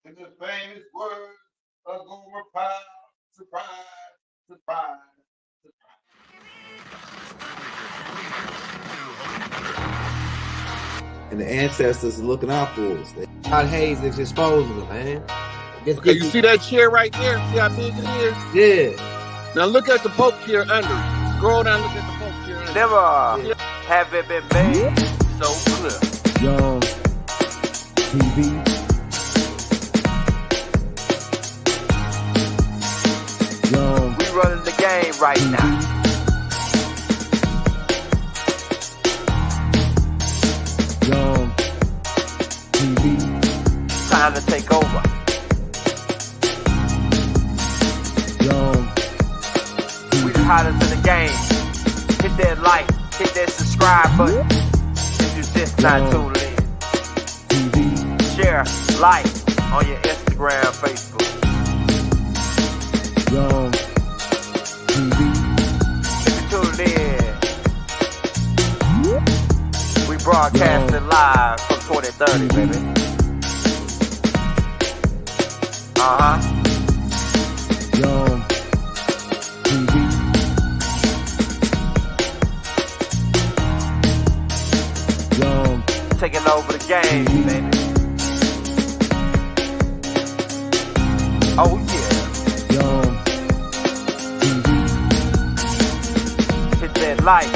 In the famous words of Gomer Pyle, surprise, surprise, And the ancestors are looking out for us. God Hayes is exposing them, man. Okay, you see that chair right there? See how big it is? Yeah. Now look at the Pope chair under it. Scroll down, look at the Pope chair under Never have it been made so clear. Young TV. Young. We running the game right now. Young TV. Time to take over. Young We the hottest in the game. Hit that like, hit that subscribe button. If you just not tuned in. TV. Share, like on your Instagram, Facebook. Young TV. If you tuned in, we broadcasting live from 2030, baby. Young TV. Young Taking over the game, baby. Oh yeah. Young TV. Hit that like.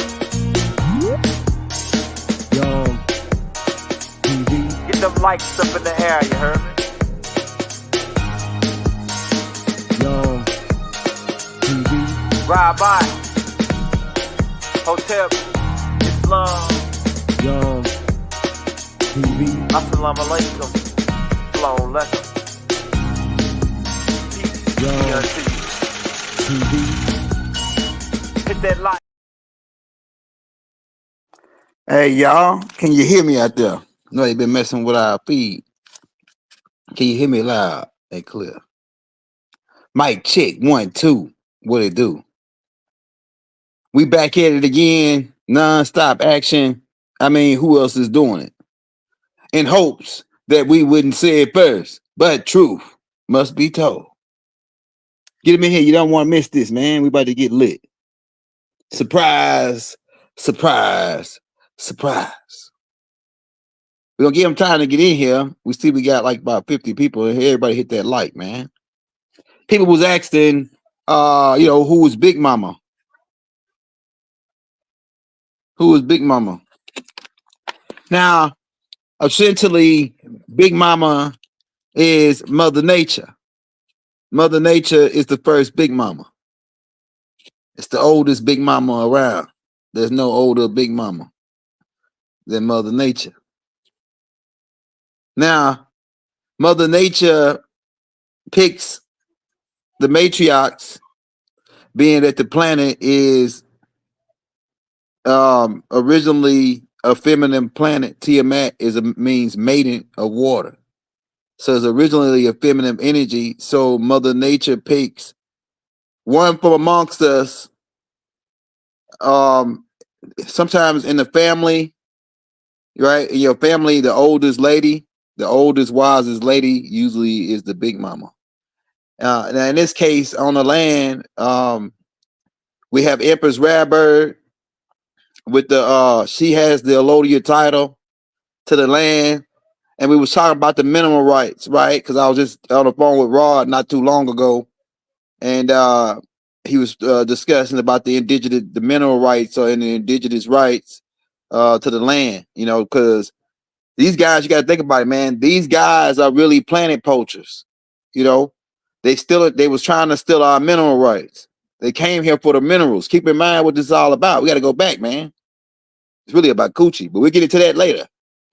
Young TV. Get them likes up in the air, you heard me? Young TV. Ride by. Hotel Islam. Young TV. Assalamu alaikum. Flown lesson. Peace be Young unto you. TV. Hit that like. Hey y'all, can you hear me out there? No, they been messing with our feed. Can you hear me loud and clear? Mic check 1 2. What it do? We back at it again. Non-stop action. I mean, who else is doing it? In hopes that we wouldn't say it first, but truth must be told. Get him in here. You don't want to miss this, man. We about to get lit. Surprise, surprise, surprise. We're gonna give them time to get in here. We see we got like about 50 people in here. Everybody hit that like, man. People was asking, who was Big Mama? Who was Big Mama? Now, essentially, Big Mama is Mother Nature. Mother Nature is the first Big Mama. It's the oldest Big Mama around. There's no older Big Mama than Mother Nature. Now, Mother Nature picks the matriarchs, being that the planet is originally a feminine planet. Tiamat means maiden of water. So it's originally a feminine energy. So Mother Nature picks one from amongst us, sometimes in the family, right? In your family, the oldest lady, the oldest, wisest lady usually is the Big Mama. Now, in this case, on the land, we have Empress Radbird with the she has the allodial title to the land, and we was talking about the mineral rights, right? Because I was just on the phone with Rod not too long ago, and he was discussing about the mineral rights and the indigenous rights to the land, because these guys, you got to think about it, man. These guys are really planet poachers, They was trying to steal our mineral rights. They came here for the minerals. Keep in mind what this is all about. We got to go back, man. It's really about coochie, but we'll get into that later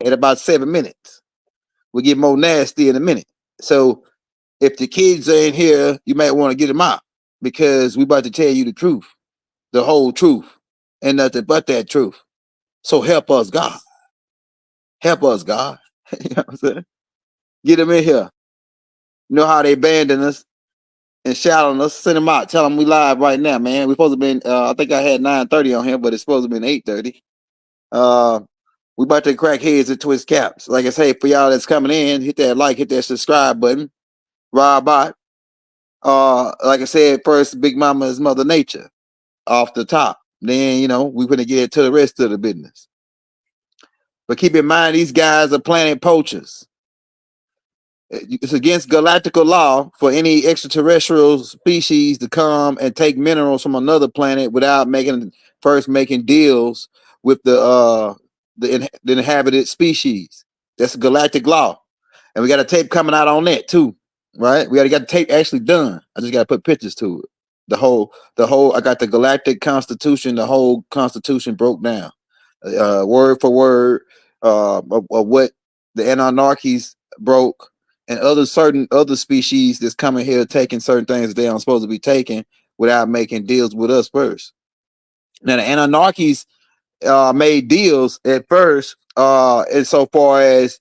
at about 7 minutes. We'll get more nasty in a minute. So if the kids are in here, you might want to get them out because we about to tell you the truth, the whole truth, and nothing but that truth. So help us, God. Help us, God. You know what I'm saying? Get them in here. You know how they abandoned us and shouting us, send them out, tell them we live right now, man. We're supposed to be, I think I had 9:30 on here, but it's supposed to be 8:30. We about to crack heads and twist caps. Like I say, for y'all that's coming in, hit that like, hit that subscribe button. Robot. Like I said, first Big Mama is Mother Nature off the top. Then, you know, we're gonna get to the rest of the business. But keep in mind, these guys are planet poachers. It's against galactical law for any extraterrestrial species to come and take minerals from another planet without making deals with the inhabited species. That's galactic law, and we got a tape coming out on that too, right? We got the tape actually done. I just got to put pictures to it. The whole. I got the Galactic Constitution. The whole Constitution broke down, word for word, of what the Anarchies broke. And certain other species that's coming here taking certain things that they aren't supposed to be taking without making deals with us first. Now the Anarchies made deals at first, insofar as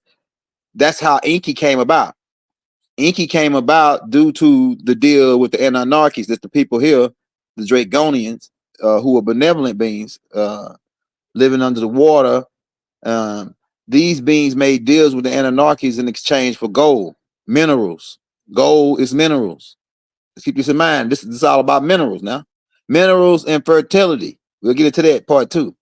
that's how Inky came about. Inky came about due to the deal with the Anarchies, that the people here, the Draconians, who are benevolent beings, living under the water. These beings made deals with the Anarchies in exchange for gold, minerals. Gold is minerals. Let's keep this in mind. This is all about minerals now. Minerals and fertility. We'll get into that part two.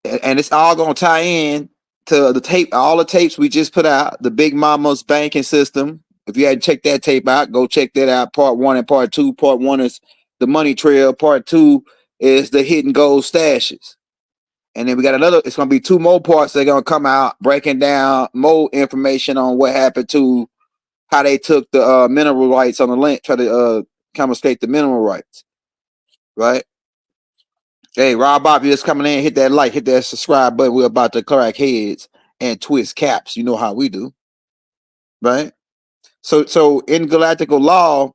And it's all going to tie in to the tape, all the tapes we just put out, the Big Mama's banking system. If you hadn't checked that tape out, go check that out. Part 1 and part 2. Part 1 is the money trail. Part 2 is the hidden gold stashes. And then we got another, it's going to be 2 more parts that are going to come out breaking down more information on what happened to how they took the mineral rights on the land, try to confiscate the mineral rights. Right? Hey, Rob Bob, you just coming in, hit that like, hit that subscribe button. We're about to crack heads and twist caps. You know how we do. Right? So in galactical law,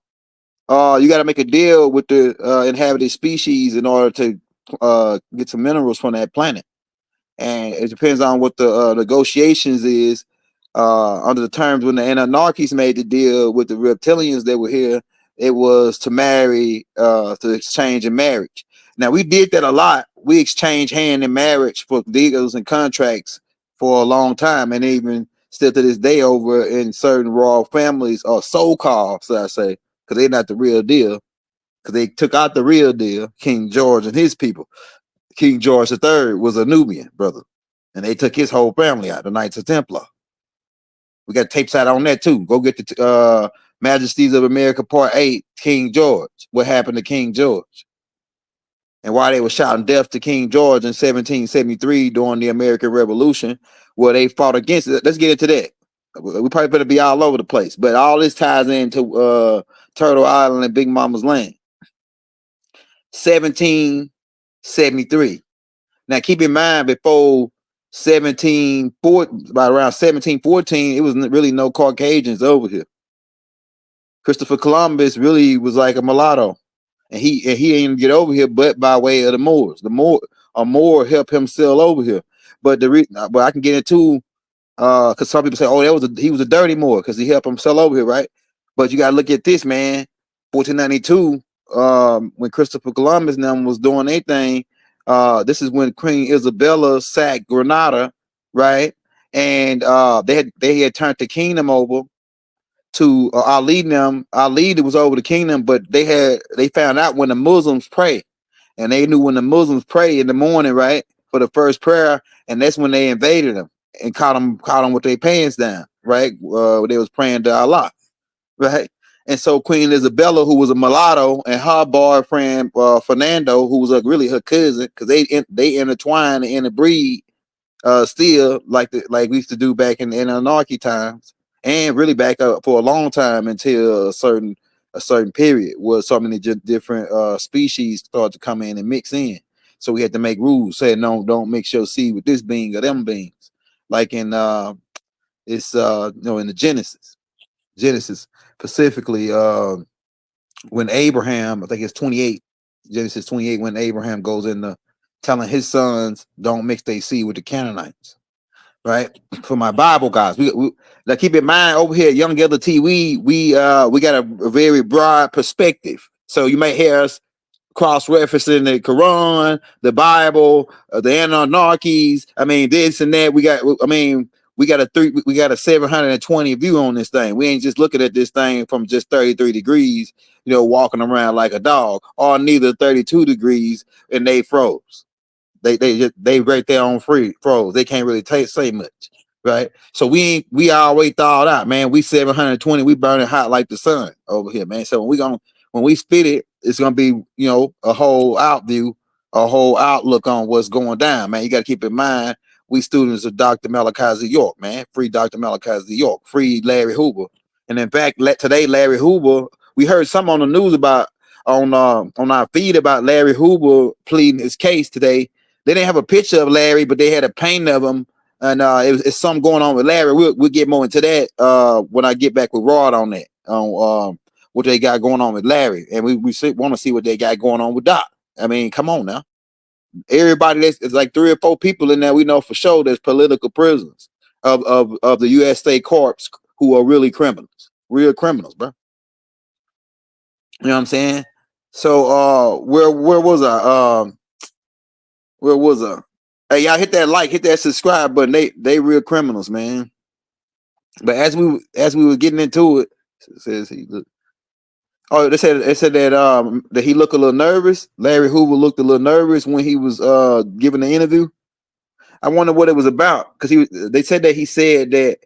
you got to make a deal with the inhabited species in order to get some minerals from that planet, and it depends on what the negotiations is under the terms. When the Anarchies made the deal with the reptilians that were here, it was to marry, to exchange in marriage. Now we did that a lot. We exchanged hand in marriage for deals and contracts for a long time, and even still to this day over in certain royal families, or so-called, so I say, because they're not the real deal. Because they took out the real deal, King George and his people. King George III was a Nubian brother, and they took his whole family out, the Knights of Templar. We got tapes out on that too. Go get the Majesties of America Part 8, King George. What happened to King George? And why they were shouting death to King George in 1773 during the American Revolution, where they fought against it. Let's get into that. We probably better be all over the place, but all this ties into Turtle Island and Big Mama's land. 1773. Now keep in mind, before 1714, about around 1714, it was really no Caucasians over here. Christopher Columbus really was like a mulatto, and he didn't get over here but by way of the Moors. A Moor helped him sail over here. But I can get into because some people say, oh, he was a dirty Moor because he helped him sail over here, right? But you gotta look at this, man. 1492. When Christopher Columbus and them was doing their thing, this is when Queen Isabella sacked Granada, right? And they had turned the kingdom over to Ali and them. Ali was over the kingdom, but they found out when the Muslims pray, and they knew when the Muslims pray in the morning, right, for the first prayer, and that's when they invaded them and caught them with their pants down, right? They was praying to Allah, right? And so Queen Isabella, who was a mulatto, and her boyfriend Fernando, who was really her cousin, because they intertwined and interbreed still like we used to do back in anarchy times, and really back up for a long time until a certain period where so many different species started to come in and mix in. So we had to make rules saying, no, don't mix your seed with this being or them beings, like in in the Genesis specifically, when Abraham, I think it's 28, Genesis 28, when Abraham goes into telling his sons don't mix their seed with the Canaanites, right? For my Bible guys, we now keep in mind over here at Young LT, we got a very broad perspective. So you may hear us cross-referencing the Quran, the Bible, the Anunnakis. I mean, this and that. We got a 720 view on this thing. We ain't just looking at this thing from just 33 degrees, walking around like a dog, or neither 32 degrees and they froze. They right there on froze. They can't really say much, right? So we always thawed out, man. We 720, we burning hot like the sun over here, man. So when we spit it, it's gonna be a whole a whole outlook on what's going down, man. You got to keep in mind we students of Dr. Malachi Z. York, man. Free Dr. Malachi Z. York, free Larry Hoover. And in fact, today Larry Hoover, we heard some on the news about on our feed about Larry Hoover pleading his case today. They didn't have a picture of Larry, but they had a painting of him, and it's something going on with Larry. We'll get more into that when I get back with Rod on that, on what they got going on with Larry, and we want to see what they got going on with Doc. I mean, come on now. Everybody, it's like 3 or 4 people in there we know for sure there's political prisoners of the U.S. state courts who are really criminals, real criminals, bro. You know what I'm saying? So where was I? Where was I? Hey, y'all hit that like, hit that subscribe button. They real criminals, man. But as we were getting into it, it says he looked. Oh, they said that he looked a little nervous. Larry Hoover looked a little nervous when he was giving the interview. I wonder what it was about, because they said that he said that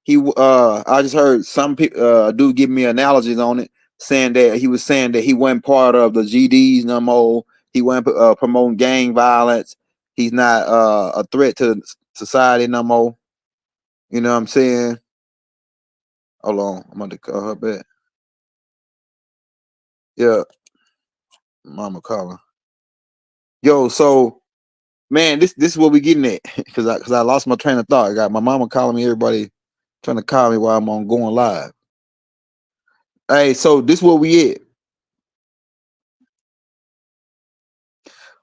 I just heard some people do give me analogies on it, saying that he was saying that he wasn't part of the GDs no more. He wasn't promoting gang violence. He's not a threat to society no more. You know what I'm saying? Hold on, I'm going to call her back. Yeah, Mama calling. Yo, so man, this is what we getting at, because I lost my train of thought. I got my mama calling me, everybody trying to call me while I'm on going live. Hey, so this is what we at.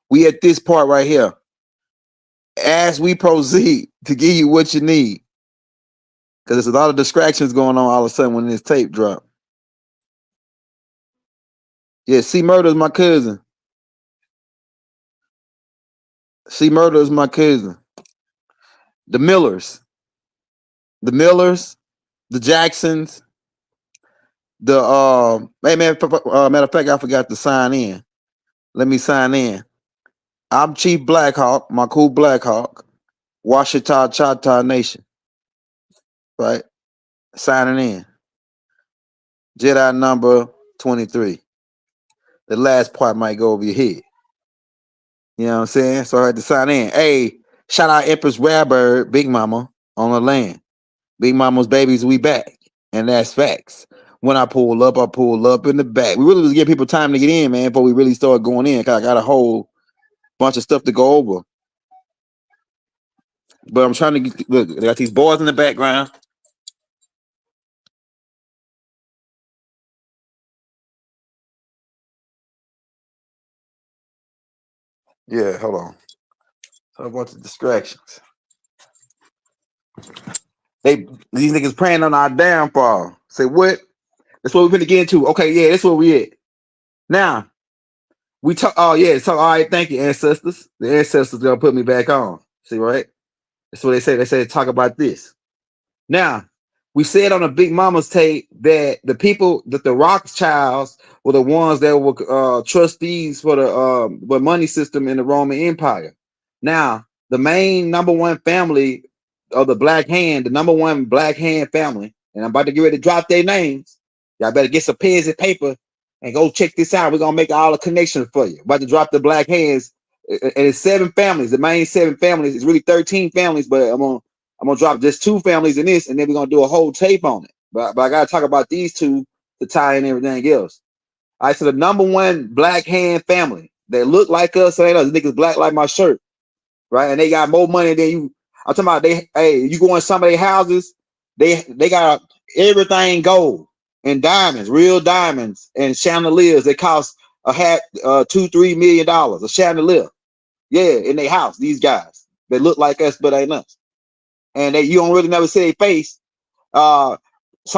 We at this part right here. As we proceed to give you what you need, because there's a lot of distractions going on all of a sudden when this tape drop. Yeah, C Murder is my cousin. C Murder is my cousin. The Millers, the Jacksons, the hey man, matter of fact, I forgot to sign in. Let me sign in. I'm Chief Blackhawk, my cool Blackhawk, Washita Chata Nation. Right? Signing in. Jedi number 23. The last part might go over your head. You know what I'm saying? So I had to sign in. Hey, shout out Empress Rarebird, Big Mama on the land. Big Mama's babies, we back. And that's facts. When I pull up in the back. We really was giving people time to get in, man, before we really started going in, because I got a whole bunch of stuff to go over. But I'm trying to get, look, they got these boys in the background. Yeah, hold on. A bunch of distractions. These niggas praying on our downfall. Say what? That's what we're finna get into. Okay, yeah, that's where we at. Now, we talk. Oh yeah, so all right, thank you, ancestors. The ancestors gonna put me back on. See, right? That's what they say. They say talk about this. Now, we said on the Big Mama's tape that the people, that the Rothschilds were the ones that were trustees for the money system in the Roman Empire. Now, the main number one family of the Black Hand, the number one Black Hand family, and I'm about to get ready to drop their names. Y'all better get some pens and paper and go check this out. We're gonna make all the connections for you. About to drop the Black Hands, and it's 7 families. The main 7 families. It's really 13 families, but I'm gonna drop just 2 families in this, and then we're gonna do a whole tape on it. But I gotta talk about these 2 to tie in everything else. All right, so the number one Black Hand family, they look like us, so they know the niggas black like my shirt, right? And they got more money than you. I'm talking about you go in some of their houses, they got everything gold and diamonds, real diamonds and chandeliers. They cost $2-3 million a chandelier. Yeah, in their house, these guys. They look like us, but ain't us. And you don't really never see their face. Some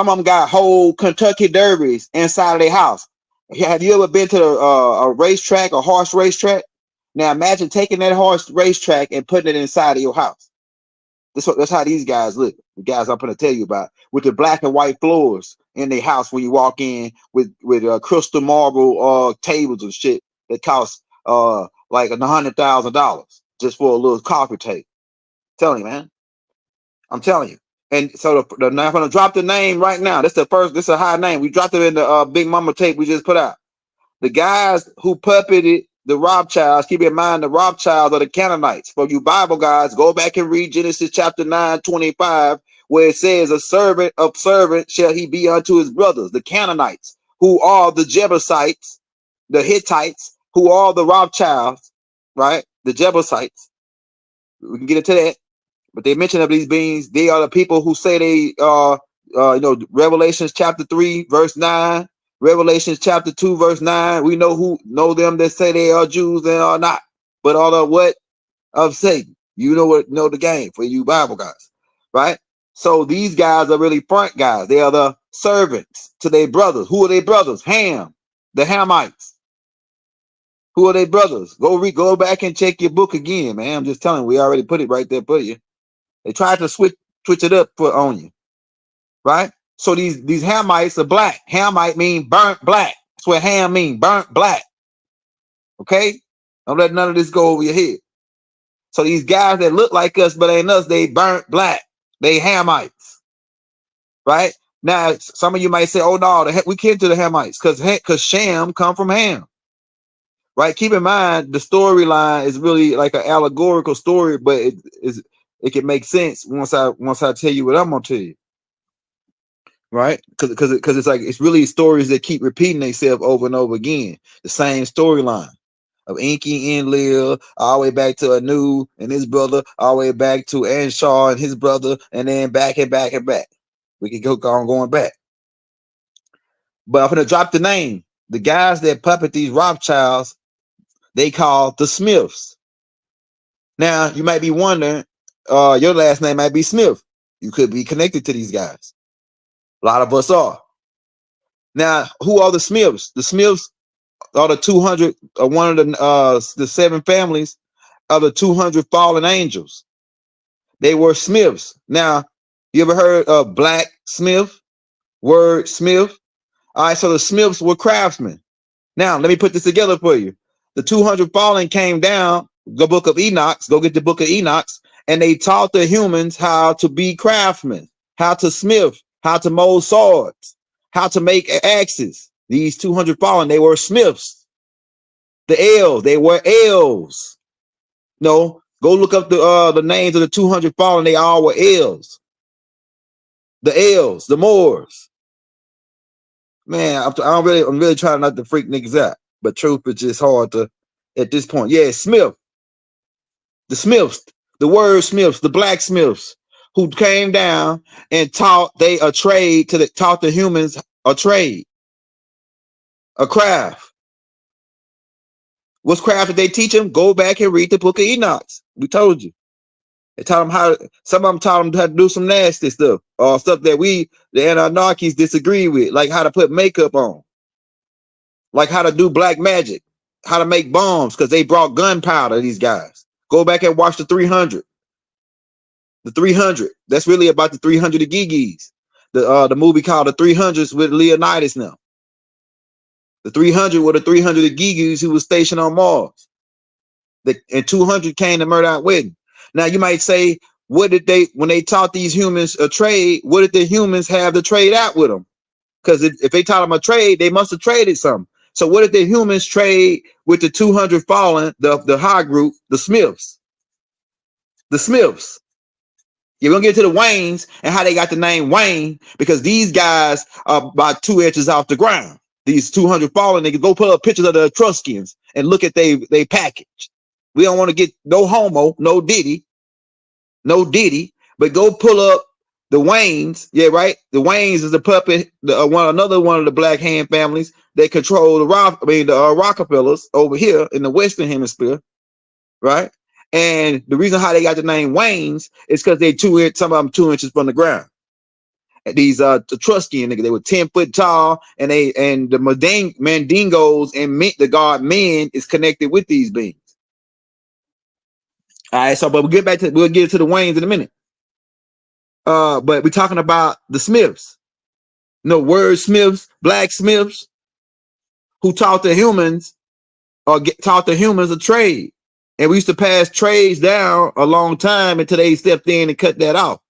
of them got whole Kentucky Derbies inside of their house. Have you ever been to a racetrack, a horse racetrack? Now imagine taking that horse racetrack and putting it inside of your house. That's how these guys look. The guys I'm going to tell you about, with the black and white floors in their house when you walk in, with crystal marble tables and shit that cost like $100,000 just for a little coffee table. Telling you, man. I'm telling you. And so I'm going to drop the name right now. This is a high name. We dropped it in the Big Mama tape we just put out. The guys who puppeted the Rothschilds, keep in mind the Rothschilds are the Canaanites. For you Bible guys, go back and read Genesis chapter 9:25, where it says, a servant of servant shall he be unto his brothers, the Canaanites, who are the Jebusites, the Hittites, who are the Rothschilds, right? The Jebusites. We can get into that. But they mention of these beings, they are the people who say they Revelations chapter 3, verse 9, Revelations chapter 2, verse 9. We know them that say they are Jews and are not, but are the what? Of Satan. You know the game for you Bible guys, right? So these guys are really front guys. They are the servants to their brothers. Who are their brothers? Ham, the Hamites. Who are their brothers? Go back and check your book again, man. I'm just telling you, we already put it right there for you. They tried to switch it up on you, right? So these Hamites are black. Hamite mean burnt black. That's what Ham mean, burnt black. Okay? Don't let none of this go over your head. So these guys that look like us but ain't us, they burnt black. They Hamites, right? Now, some of you might say, oh, no, we can't do the Hamites because Shem come from Ham, right? Keep in mind, the storyline is really like an allegorical story, but it can make sense once I tell you what I'm gonna tell you, right? Because it's like it's really stories that keep repeating themselves over and over again. The same storyline of Enki, Enlil, all the way back to Anu and his brother, all the way back to Anshar and his brother, and then back and back and back. We can go on going back. But I'm gonna drop the name. The guys that puppet these Rothschilds, they call the Smiths. Now you might be wondering. Your last name might be Smith. You could be connected to these guys. A lot of us are. Now, who are the Smiths? The Smiths are the 200, one of the 7 families of the 200 fallen angels. They were Smiths. Now, you ever heard of Black Smith? Word Smith? All right, so the Smiths were craftsmen. Now, let me put this together for you. The 200 fallen came down, the book of Enoch, go get the book of Enoch, and they taught the humans how to be craftsmen, how to smith, how to mold swords, how to make axes. These 200 fallen, they were smiths. The elves, they were elves. No, go look up the names of the 200 fallen. They all were elves. The elves, the Moors. Man, I'm really trying not to freak niggas out, but truth is just hard to at this point. Yeah, Smith. The Smiths, the word Smiths, the blacksmiths who came down and taught taught the humans a trade, a craft. What's craft did they teach them? Go back and read the book of Enoch. We told you. They taught them some of them taught them how to do some nasty stuff, or stuff that the Anunnakis disagree with, like how to put makeup on, like how to do black magic, how to make bombs, because they brought gunpowder, these guys. Go back and watch the 300. The 300. That's really about the 300 Gigis. The movie called The 300s with Leonidas now. The 300 were the 300 Gigis who was stationed on Mars. And 200 came to Murdoch Wedding. Now you might say, when they taught these humans a trade, what did the humans have to trade out with them? Because if they taught them a trade, they must have traded something. So what did the humans trade with the 200 fallen, the high group, the Smiths? The Smiths. You're going to get to the Waynes and how they got the name Wayne, because these guys are about 2 inches off the ground. These 200 fallen niggas, go pull up pictures of the Etruscans and look at they package. We don't want to get no homo, no Diddy, but go pull up the Waynes. Yeah, right. The Waynes is a puppet, another one of the Black Hand families. They control the Rockefellers over here in the Western Hemisphere, right? And the reason how they got the name Waynes is because some of them 2 inches from the ground. These Etruscan niggas, they were 10 foot tall, and the Mandingos and the god men is connected with these beings. All right, so but we'll get to the Waynes in a minute. But we're talking about the Smiths. No, wordsmiths, blacksmiths, who taught the humans taught the humans a trade. And we used to pass trades down a long time until they stepped in and cut that off.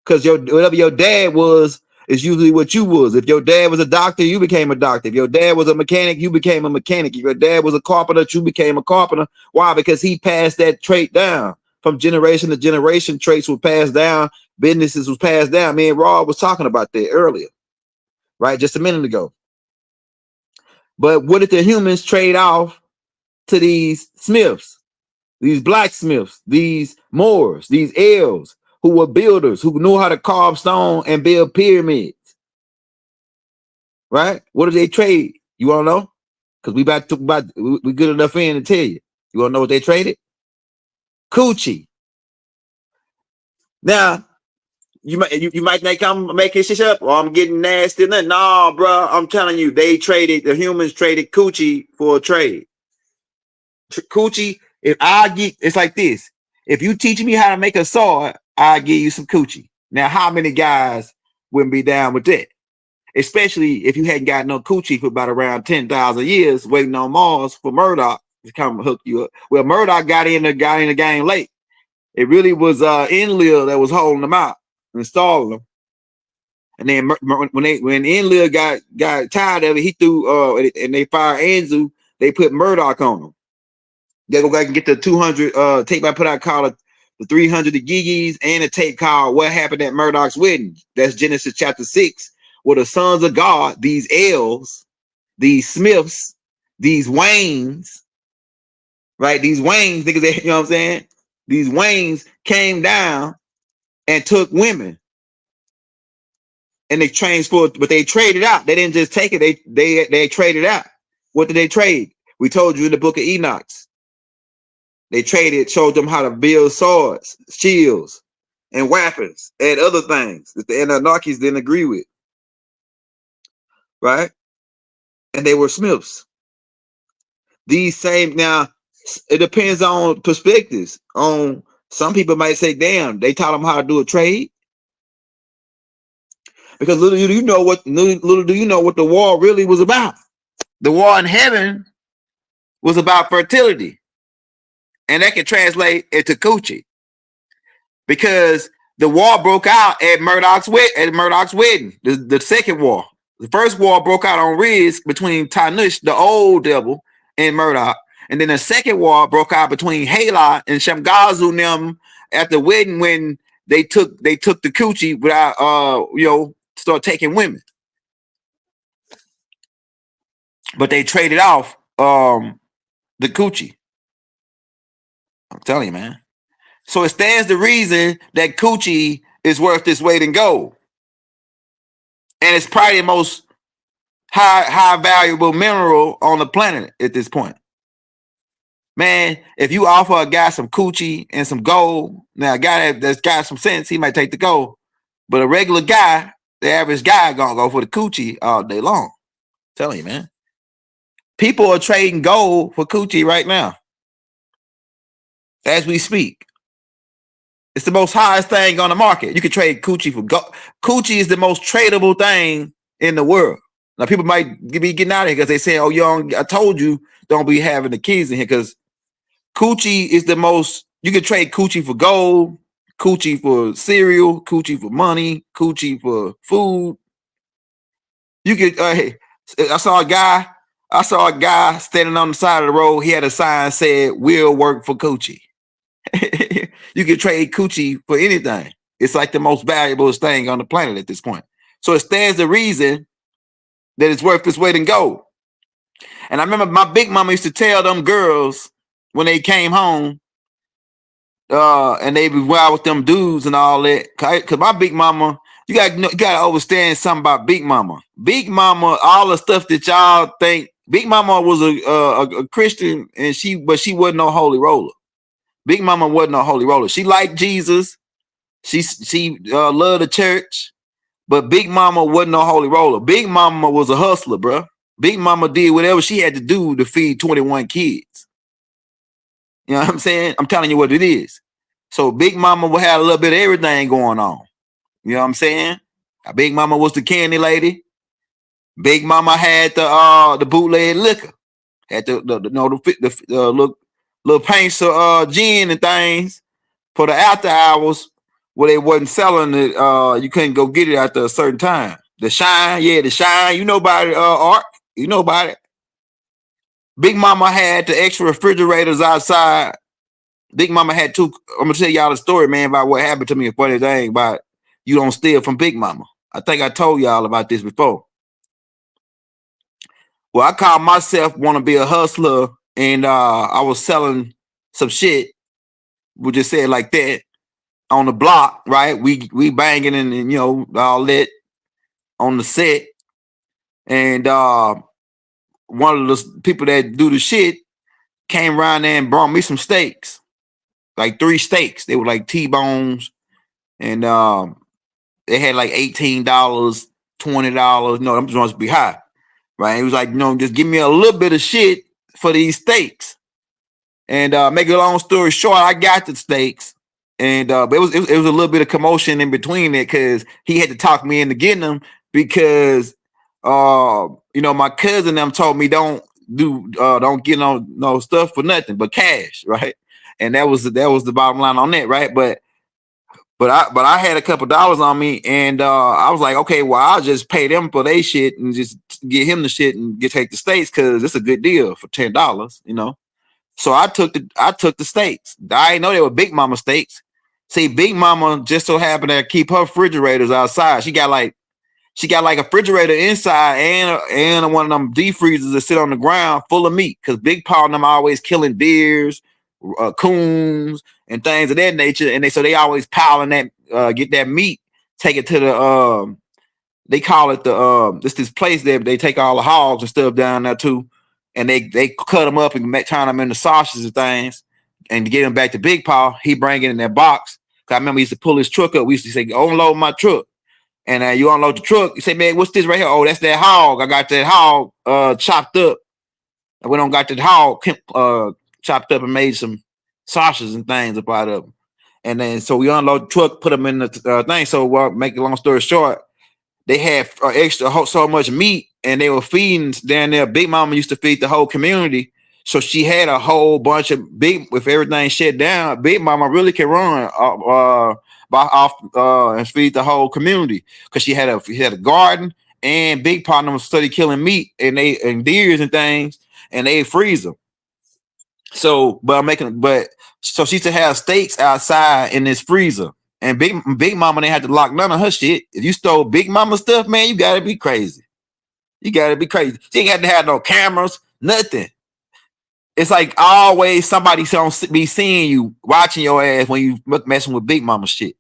Because whatever your dad was is usually what you was. If your dad was a doctor, you became a doctor. If your dad was a mechanic, you became a mechanic. If your dad was a carpenter, you became a carpenter. Why? Because he passed that trait down. From generation to generation, traits were passed down. Businesses was passed down. Me and Rob was talking about that earlier, right? Just a minute ago. But what did the humans trade off to these smiths, these blacksmiths, these Moors, these elves, who were builders, who knew how to carve stone and build pyramids? Right? What did they trade? You want to know? Because we good enough in to tell you. You want to know what they traded? Coochie. Now, you might think I'm making shit up or I'm getting nasty. No, bro, I'm telling you, the humans traded coochie for a trade. Coochie, it's like this. If you teach me how to make a sword, I'll give you some coochie. Now, how many guys wouldn't be down with that? Especially if you hadn't got no coochie for about around 10,000 years, waiting on Mars for Murdoch to come hook you up. Well, Murdoch got in the game late. It really was Enlil that was holding them out, installing them. And then when Enlil got tired of it, he threw and they fired Anzu. They put Murdoch on them. They go back and get the 200 tape I put out called the 300 the Gigis, and a tape called What Happened at Murdoch's Wedding. That's Genesis chapter 6, where the sons of God, these elves, these Smiths, these Waynes, right? These Waynes, niggas, you know what I'm saying? These Waynes came down and took women. And they transferred, but they traded out. They didn't just take it, they traded out. What did they trade? We told you in the book of Enoch. They traded, showed them how to build swords, shields, and weapons, and other things that the Anunnakis didn't agree with. Right? And they were Smiths. These same, now, it depends on perspectives. On some people might say, damn, they taught them how to do a trade. Because little do you know what the war really was about. The war in heaven was about fertility. And that can translate into coochie. Because the war broke out at Murdoch's wedding. The second war. The first war broke out on Riz between Tanush, the old devil, and Murdoch. And then the second war broke out between Hala and Shamgazu and them at the wedding when they took the coochie without start taking women. But they traded off the coochie. I'm telling you, man. So it stands to reason that coochie is worth its weight in gold. And it's probably the most high valuable mineral on the planet at this point. Man, if you offer a guy some coochie and some gold, now a guy that's got some sense, he might take the gold. But a regular guy, the average guy, gonna go for the coochie all day long. I'm telling you, man. People are trading gold for coochie right now. As we speak. It's the most highest thing on the market. You can trade coochie for gold. Coochie is the most tradable thing in the world. Now, people might be getting out of here because they say, oh, young, I told you, don't be having the kids in here, because coochie is the most, you can trade coochie for gold, coochie for cereal, coochie for money, coochie for food. You could, hey, I saw a guy standing on the side of the road. He had a sign said, "We'll work for coochie." You can trade coochie for anything. It's like the most valuable thing on the planet at this point. So it stands to reason that it's worth its weight in gold. And I remember my big mama used to tell them girls when they came home, and they would out with them dudes and all that. Cause my big mama, you gotta understand something about Big Mama. Big Mama, all the stuff that y'all think. Big Mama was a Christian, but she wasn't no holy roller. Big Mama wasn't no holy roller. She liked Jesus. She loved the church, But Big Mama wasn't no holy roller. Big Mama was a hustler, bro. Big Mama did whatever she had to do to feed 21 kids. You know what I'm saying? I'm telling you what it is. So Big Mama would have a little bit of everything going on. You know what I'm saying? Big Mama was the candy lady. Big Mama had the bootleg liquor. Had the little pints of gin and things for the after hours where they wasn't selling it. You couldn't go get it after a certain time. The Shine, yeah, the Shine. You know about it, Art. You know about it. Big Mama had the extra refrigerators outside. Big Mama had two. I'm gonna tell y'all a story, man, about what happened to me. A funny thing about you don't steal from Big Mama. I think I told y'all about this before. Well, I called myself want to be a hustler, and I was selling some shit. We just say it like that on the block, right? We banging and you know all that on the set, and one of the people that do the shit came around there and brought me some steaks, like 3 steaks. They were like T-bones, and they had like $18, $20. No, them joints be high, right? He was like, just give me a little bit of shit for these steaks. And make a long story short, I got the steaks, and but it was a little bit of commotion in between it because he had to talk me into getting them because my cousin them told me don't get no stuff for nothing but cash, right? And that was the bottom line on that, right? But I had a couple dollars on me, and I was like, okay, well, I'll just pay them for their shit and just get him the shit and take the steaks because it's a good deal for $10, So I took the steaks. I didn't know they were Big Mama steaks. See, Big Mama just so happened to keep her refrigerators outside. She got like a refrigerator inside and one of them deep freezers that sit on the ground full of meat. Because Big Paw and them always killing deers, coons, and things of that nature. And they always piling that, get that meat, take it to the they call it the this place there. They take all the hogs and stuff down there too. And they cut them up and turn them into sausages and things, and to get them back to Big Paw, he bring it in that box. Cause I remember he used to pull his truck up. We used to say, "Unload my truck," and you unload the truck. You say, "Man, what's this right here?" "Oh, that's that hog. I got that hog chopped up. And we don't got that hog chopped up and made some sausages and things up out of them." And then so we unload the truck, put them in the thing. So make a long story short, they had extra so much meat, and they were feeding down there. Big Mama used to feed the whole community, so she had a whole bunch of with everything shut down. Big Mama really can run and feed the whole community because she had a garden, and Big Partner was study killing meat and deers and things, and they freeze them. So, so she used to have steaks outside in this freezer. And Big Mama didn't have to lock none of her shit. If you stole Big Mama stuff, man, you gotta be crazy. You gotta be crazy. She ain't got to have no cameras, nothing. It's like always somebody be seeing you, watching your ass when you messing with Big Mama shit.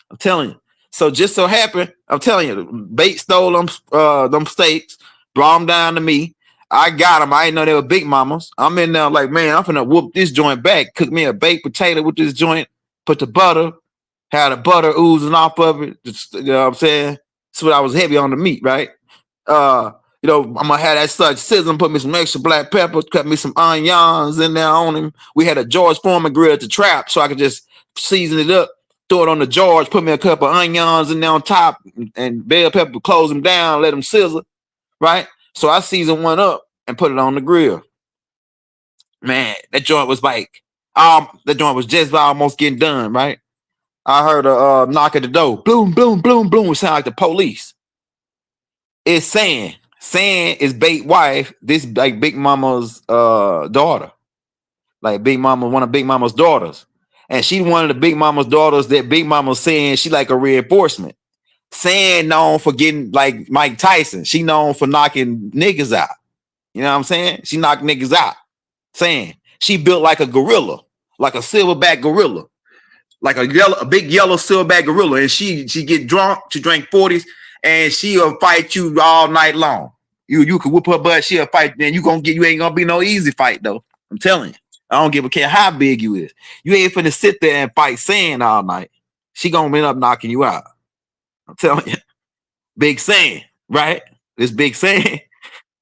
I'm telling you. So just so happened, I'm telling you, Bait stole them steaks, brought them down to me. I got them. I didn't know they were Big Mamas. I'm in there like, man, I'm finna whoop this joint back. Cook me a baked potato with this joint. Put the butter. Had the butter oozing off of it. You know what I'm saying? So I was heavy on the meat, right? I'm gonna have that such sizzling, put me some extra black pepper, cut me some onions in there on him. We had a George Foreman grill at the trap, so I could just season it up, throw it on the George, put me a couple onions in there on top, and bell pepper, close them down, let them sizzle, right? So I seasoned one up and put it on the grill. Man, that joint was like, the joint was just almost getting done, right? I heard a knock at the door. Boom, boom, boom, boom. It sounded like the police. It's San. San is Bait wife. This like Big Mama's daughter. Like Big Mama, one of Big Mama's daughters. And she one of the Big Mama's daughters that Big Mama's saying she like a reinforcement. San known for getting like Mike Tyson. She known for knocking niggas out. You know what I'm saying? She knocked niggas out. San. She built like a gorilla, like a silverback gorilla. Like a big yellow silverback gorilla, and she get drunk. She drank 40s, and she'll fight you all night long. You can whoop her butt. She'll fight. Then you ain't gonna be no easy fight though. I'm telling you. I don't give a care how big you is. You ain't finna sit there and fight Sand all night. She gonna end up knocking you out. I'm telling you. Big Sam, right? This Big Sam.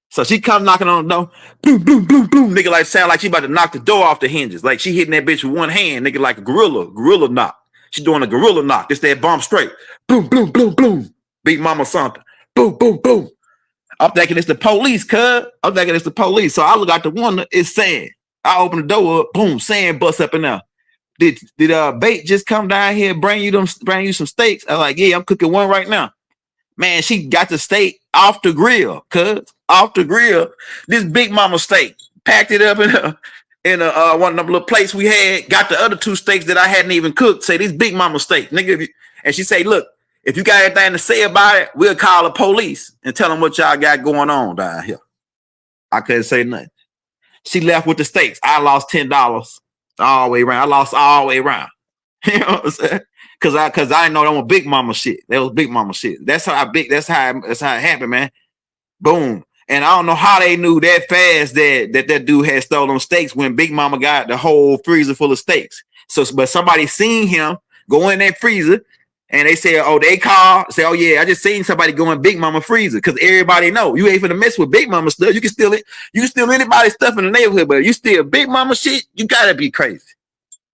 So she come knocking on the door, boom, boom, boom, boom. Nigga like sound like she about to knock the door off the hinges. Like she hitting that bitch with one hand, nigga, like a gorilla knock. She doing a gorilla knock. It's that bump straight. Boom, boom, boom, boom. Big Mama something. Boom, boom, boom. I'm thinking it's the police, cuz. I'm thinking it's the police. So I look out the window, it's Sam. I open the door up, boom, Sam busts up in there. Did Bait just come down here and bring you some steaks? I was like, yeah, I'm cooking one right now. Man, she got the steak off the grill, cuz off the grill. This Big Mama steak, packed it up in a one of them little plates we had. Got the other two steaks that I hadn't even cooked. Say these Big Mama steak, nigga. And she say, look, if you got anything to say about it, we'll call the police and tell them what y'all got going on down here. I couldn't say nothing. She left with the steaks. I lost $10 all the way around. I lost all the way around. You know what I'm saying? Cause I didn't know that was Big Mama shit. That was Big Mama shit. That's how it happened, man. Boom. And I don't know how they knew that fast that dude had stolen steaks when Big Mama got the whole freezer full of steaks. So, but somebody seen him go in that freezer and they said, oh, they call, say, oh yeah, I just seen somebody go in Big Mama freezer. Cause everybody know you ain't finna mess with Big Mama stuff. You can steal it. You can steal anybody's stuff in the neighborhood, but you steal Big Mama shit, you gotta be crazy.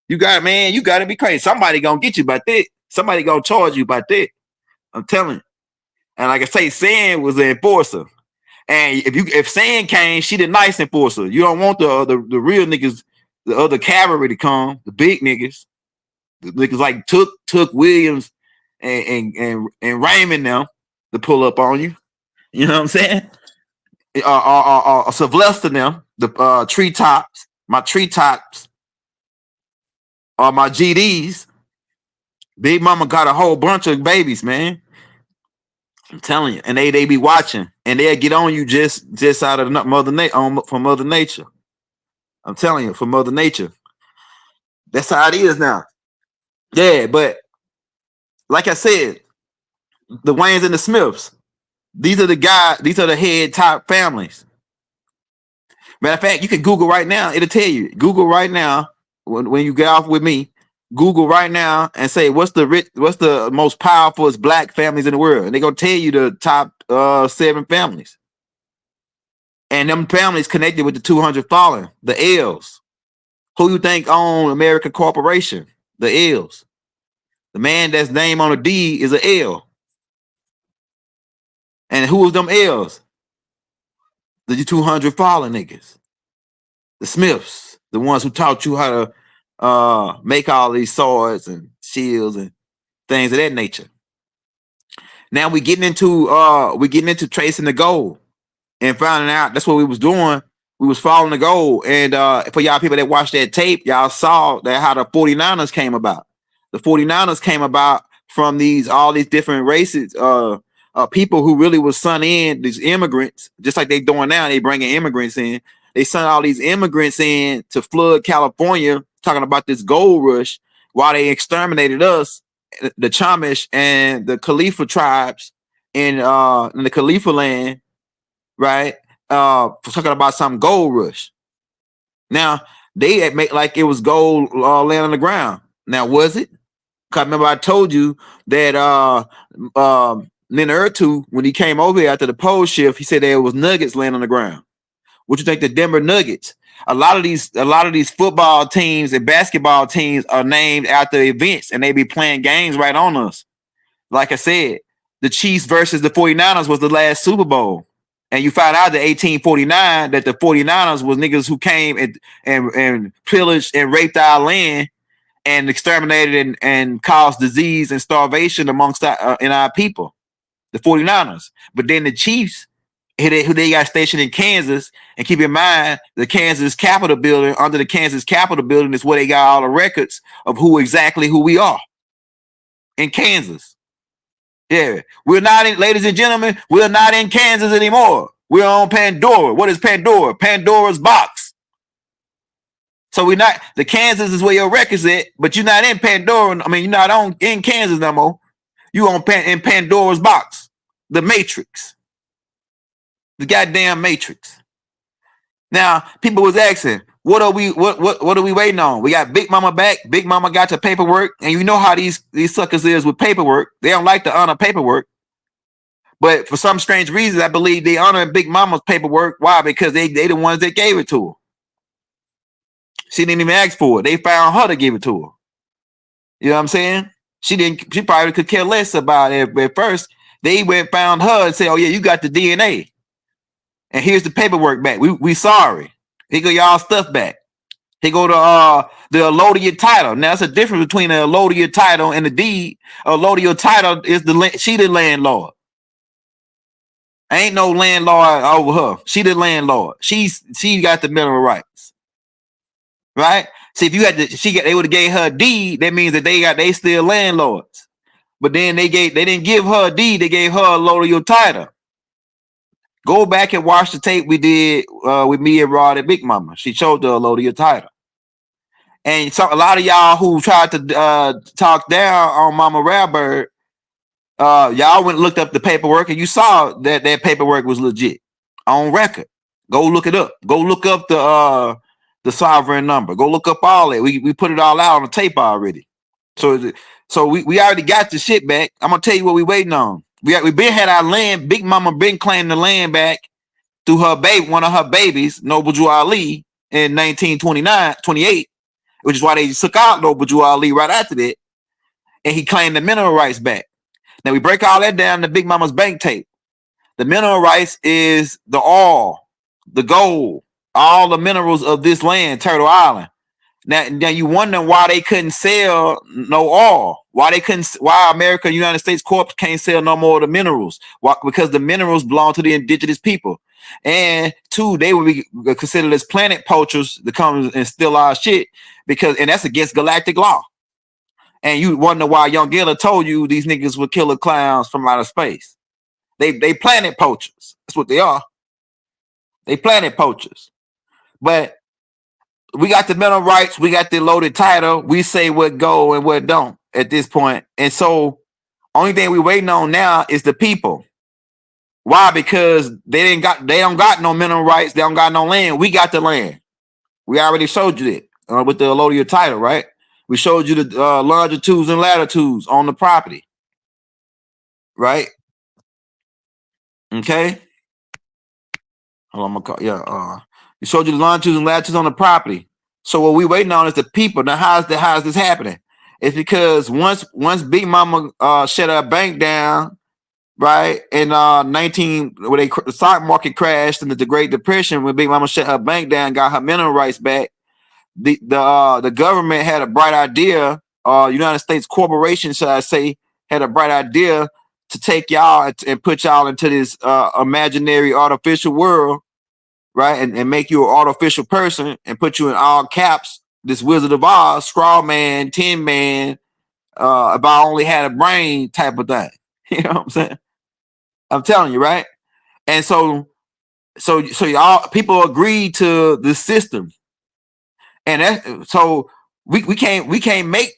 You gotta be crazy. Somebody gonna get you about that. Somebody gonna charge you about that. I'm telling you. And like I say, Sam was the enforcer. And if Sam came, she the nice enforcer. You don't want the real niggas, the other cavalry to come, the big niggas. The niggas like Took Williams and Raymond now to pull up on you. You know what I'm saying? Sylvester now, the treetops, my treetops. Or my GDs, Big Mama got a whole bunch of babies, man. I'm telling you, and they be watching, and they'll get on you just out of from Mother Nature. I'm telling you, from Mother Nature. That's how it is now. Yeah, but like I said, the Waynes and the Smiths, these are the head top families. Matter of fact, you can Google right now; it'll tell you. Google right now. When you get off with me, Google right now and say what's the most powerful black families in the world, and they're gonna tell you the top 7 families, and them families connected with the 200 fallen, the L's. Who you think own American Corporation? The L's. The man that's name on the deed is an L. And who was them L's? The 200 fallen niggas, the Smiths. The ones who taught you how to make all these swords and shields and things of that nature. Now we're getting into tracing the gold and finding out that's what we was doing. We was following the gold. And for y'all people that watched that tape, y'all saw that how the 49ers came about. The 49ers came about from all these different races, people who really was sent in, these immigrants, just like they doing now, they bringing immigrants in. They sent all these immigrants in to flood California, talking about this gold rush, while they exterminated us, the Chumash and the Khalifa tribes in the Khalifa land, right? For talking about some gold rush. Now they make like it was gold laying on the ground. Now was it? Cause remember I told you that Nina Ertu, when he came over here after the pole shift, he said there was nuggets laying on the ground. What you think the Denver Nuggets? A lot of these football teams and basketball teams are named after events, and they be playing games right on us. Like I said, the Chiefs versus the 49ers was the last Super Bowl. And you find out that 1849 that the 49ers was niggas who came and pillaged and raped our land and exterminated and caused disease and starvation amongst in our people, the 49ers. But then the Chiefs, who they got stationed in Kansas, and keep in mind the Kansas Capitol building, under the Kansas Capitol building is where they got all the records of who we are in Kansas. Yeah, we're not in, ladies and gentlemen, we're not in Kansas anymore. We're on Pandora. What is Pandora? Pandora's box. So we're not, the Kansas is where your record's at, but you're not in Pandora. I mean, you're not in Kansas no more. You in Pandora's box, the Matrix. The goddamn Matrix. Now, people was asking, what are we waiting on? We got Big Mama back. Big Mama got the paperwork, and you know how these suckers is with paperwork. They don't like to honor paperwork. But for some strange reason, I believe they honor Big Mama's paperwork. Why? Because they the ones that gave it to her. She didn't even ask for it. They found her to give it to her. You know what I'm saying? She didn't. She probably could care less about it at first. They went and found her and said, "Oh yeah, you got the DNA, and here's the paperwork back. We sorry. Here go y'all stuff back. Here go the allodial title. Now it's a difference between the allodial title and the deed. Allodial title is she the landlord. Ain't no landlord over her. She the landlord. She got the mineral rights, right? See, if you had they would have gave her a deed. That means that they still landlords. But then they didn't give her a deed. They gave her a allodial title. Go back and watch the tape we did with me and Rod and Big Mama. She showed the allodial title. And so a lot of y'all who tried to talk down on Mama Railbird, y'all went and looked up the paperwork and you saw that paperwork was legit on record. Go look it up. Go look up the sovereign number. Go look up all that. We put it all out on the tape already. So we already got the shit back. I'm gonna tell you what we waiting on. We been had our land. Big Mama been claiming the land back through her baby, one of her babies, Noble Drew Ali, in 28, which is why they took out Noble Drew Ali right after that. And he claimed the mineral rights back. Now we break all that down to Big Mama's bank tape. The mineral rights is the oil, the gold, all the minerals of this land, Turtle Island. Now you wonder why they couldn't sell no oil. Why America, United States Corp can't sell no more of the minerals. Why? Because the minerals belong to the indigenous people. And two, they would be considered as planet poachers to come and steal our shit and that's against galactic law. And you wonder why Young Giller told you these niggas were killer clowns from outer space. They planet poachers. That's what they are. They planet poachers. But we got the mineral rights. We got the loaded title. We say what go and what don't at this point. And so only thing we waiting on now is the people. Why? Because they don't got no mineral rights. They don't got no land. We got the land. We already showed you it with the allodial title, right? We showed you the longitudes and latitudes on the property, right? Okay. Hold on, I'm gonna call. Yeah. We showed you the longitudes and latitudes on the property. So what we waiting on is the people. Now, how's this happening? It's because once Big Mama shut her bank down, right? In 19, when the stock market crashed and the Great Depression, when Big Mama shut her bank down, got her mineral rights back. The government had a bright idea. United States corporation, should I say, had a bright idea to take y'all and put y'all into this imaginary artificial world, right? And make you an artificial person and put you in all caps. This Wizard of Oz, straw man, tin man, if I only had a brain type of thing. You know what I'm saying? I'm telling you, right? And so y'all people agreed to the system. And so we can't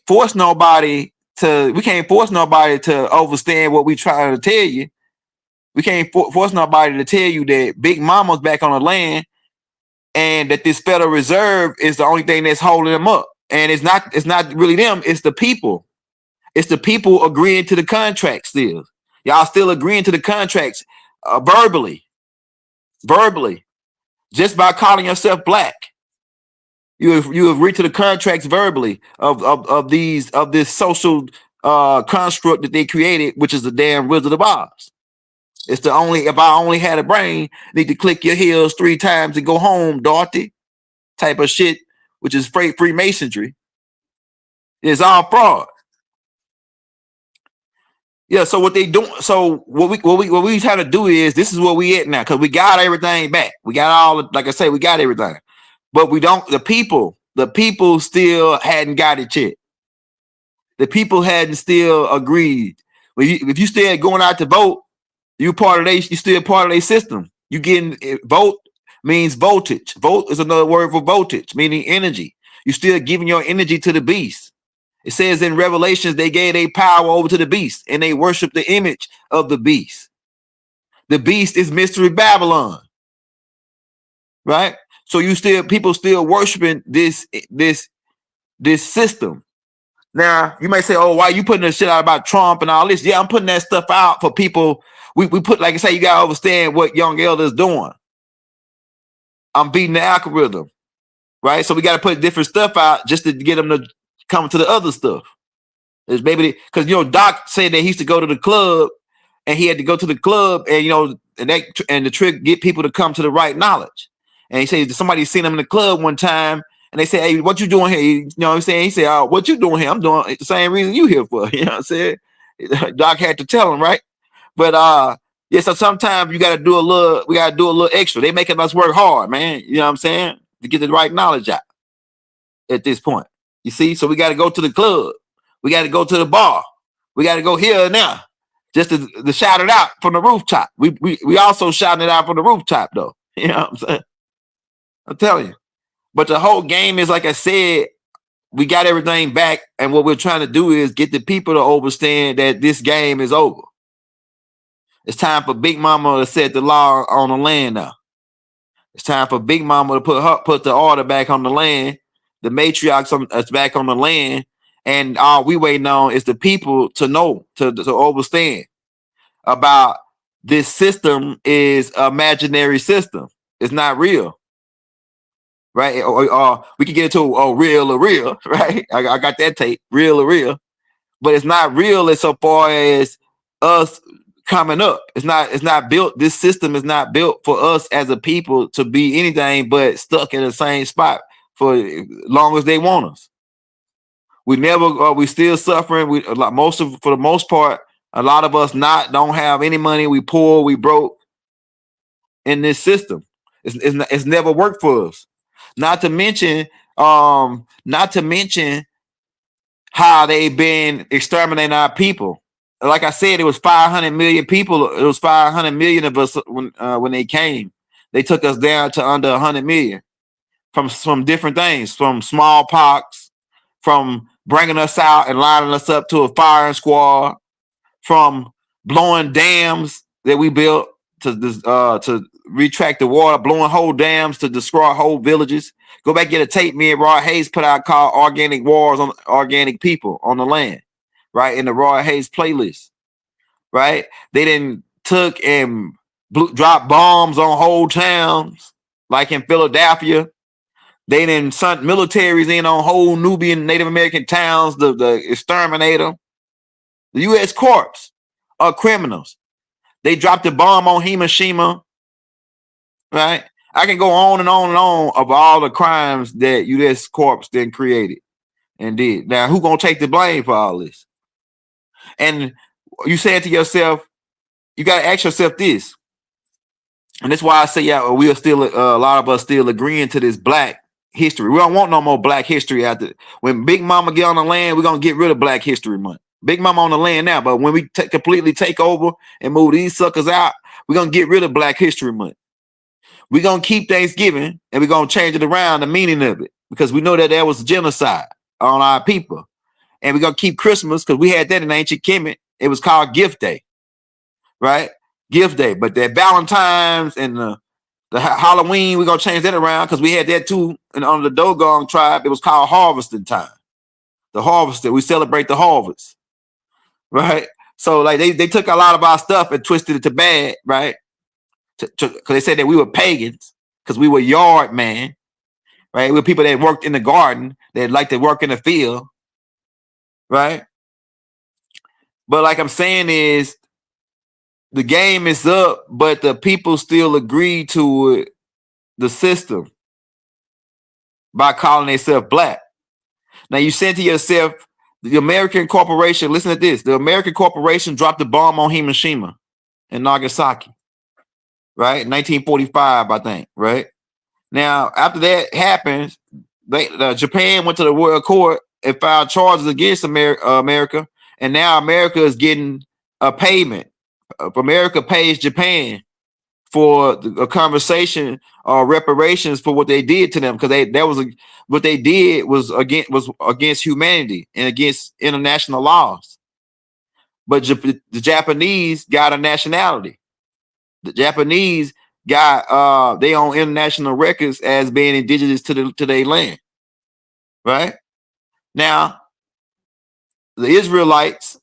force nobody to understand what we trying to tell you. We can't force nobody to tell you that Big Mama's back on the land and that this Federal Reserve is the only thing that's holding them up. And it's not really them, it's the people. It's the people agreeing to the contract still. Y'all still agreeing to the contracts verbally, just by calling yourself black. You agree to the contracts verbally of this social construct that they created, which is the damn Wizard of Oz. It's the only, if I only had a brain, need to click your heels 3 times and go home, Dorothy, type of shit, which is Freemasonry. It's all fraud. Yeah, so what they do, so what we try to do is, this is where we at now, because we got everything back. We got all, like I say, we got everything. But we don't, the people still hadn't got it yet. The people hadn't still agreed. If you still going out to vote, you still part of their system. You getting vote means voltage. Vote is another word for voltage, meaning energy. You still giving your energy to the beast. It says in Revelations, they gave their power over to the beast and they worship the image of the beast. The beast is Mystery Babylon, right? So people still worshiping this system. Now you might say, "Oh, why you putting this shit out about Trump and all this?" Yeah, I'm putting that stuff out for people we put, like I say, you gotta understand what young elder is doing. I'm beating the algorithm, right? So we got to put different stuff out just to get them to come to the other stuff. It's maybe because Doc said that he used to go to the club, and he had to go to the club, and and the trick get people to come to the right knowledge. And he said somebody seen him in the club one time, and they said, "Hey, what you doing here?" You know what I'm saying? He said, "Oh, what you doing here? I'm doing the same reason you here for." You know what I'm saying? Doc had to tell him, right? But yeah, so sometimes we gotta do a little extra. They making us work hard, man. You know what I'm saying? To get the right knowledge out at this point. You see? So we gotta go to the club. We gotta go to the bar. We gotta go here and now. Just to shout it out from the rooftop. We also shouting it out from the rooftop though. You know what I'm saying? I'm telling you. But the whole game is, like I said, we got everything back, and what we're trying to do is get the people to understand that this game is over. It's time for Big Mama to set the law on the land now. It's time for Big Mama to put the order back on the land. The matriarchs that's back on the land, and all we waiting on is the people to know, to understand about this system is imaginary system. It's not real, right? Or we can get into real or real, right? I got that tape, real or real, but it's not real as so far as us coming up. It's not built. This system is not built for us as a people to be anything but stuck in the same spot for as long as they want us. We never we still suffering. For the most part, a lot of us don't have any money. We poor, we broke in this system. It's never worked for us. Not to mention how they've been exterminating our people. Like I said, it was 500 million people. It was 500 million of us when they came. They took us down to under 100 million from different things, from smallpox, from bringing us out and lining us up to a firing squad, from blowing dams that we built to retract the water, blowing whole dams to destroy whole villages. Go back, get a tape me and Rod Hayes put out called Organic Wars on Organic People on the Land, right? In the Rod Hayes playlist, right? They didn't took and dropped bombs on whole towns, like in Philadelphia. They didn't sent militaries in on whole Nubian Native American towns, the exterminator. The U.S. Corps are criminals. They dropped a bomb on Hiroshima, right? I can go on and on and on of all the crimes that U.S. Corps then created and did. Now, who gonna take the blame for all this? And you say to yourself, you got to ask yourself this, and that's why I say, yeah, we are still a lot of us still agreeing to this black history. We don't want no more black history after. When Big Mama get on the land, we're gonna get rid of Black History Month. Big Mama on the land now, but when we completely take over and move these suckers out, we're gonna get rid of Black History Month. We're gonna keep Thanksgiving and we're gonna change it around, the meaning of it, because we know that there was genocide on our people. And we're gonna keep Christmas because we had that in ancient Kemet. It was called Gift Day, right? Gift Day. But that Valentine's and the Halloween, we're gonna change that around because we had that too. And on the Dogon tribe, it was called Harvesting Time. The harvester, we celebrate the harvest. Right, so like they took a lot of our stuff and twisted it to bad, right? Because they said that we were pagans because we were yard man, right? We were people that worked in the garden, that liked to work in the field, right? But like I'm saying is, the game is up, but the people still agree to it, the system, by calling themselves black. Now you said to yourself, the American corporation, listen to this. The American corporation dropped the bomb on Hiroshima and Nagasaki, right? 1945, I think, right? Now, after that happens, Japan went to the World Court and filed charges against America, and now America is getting a payment. America pays Japan for a conversation or reparations for what they did to them, because what they did was against humanity and against international laws. But the Japanese got a nationality. The Japanese got they on international records as being indigenous to their land. Right now, the Israelites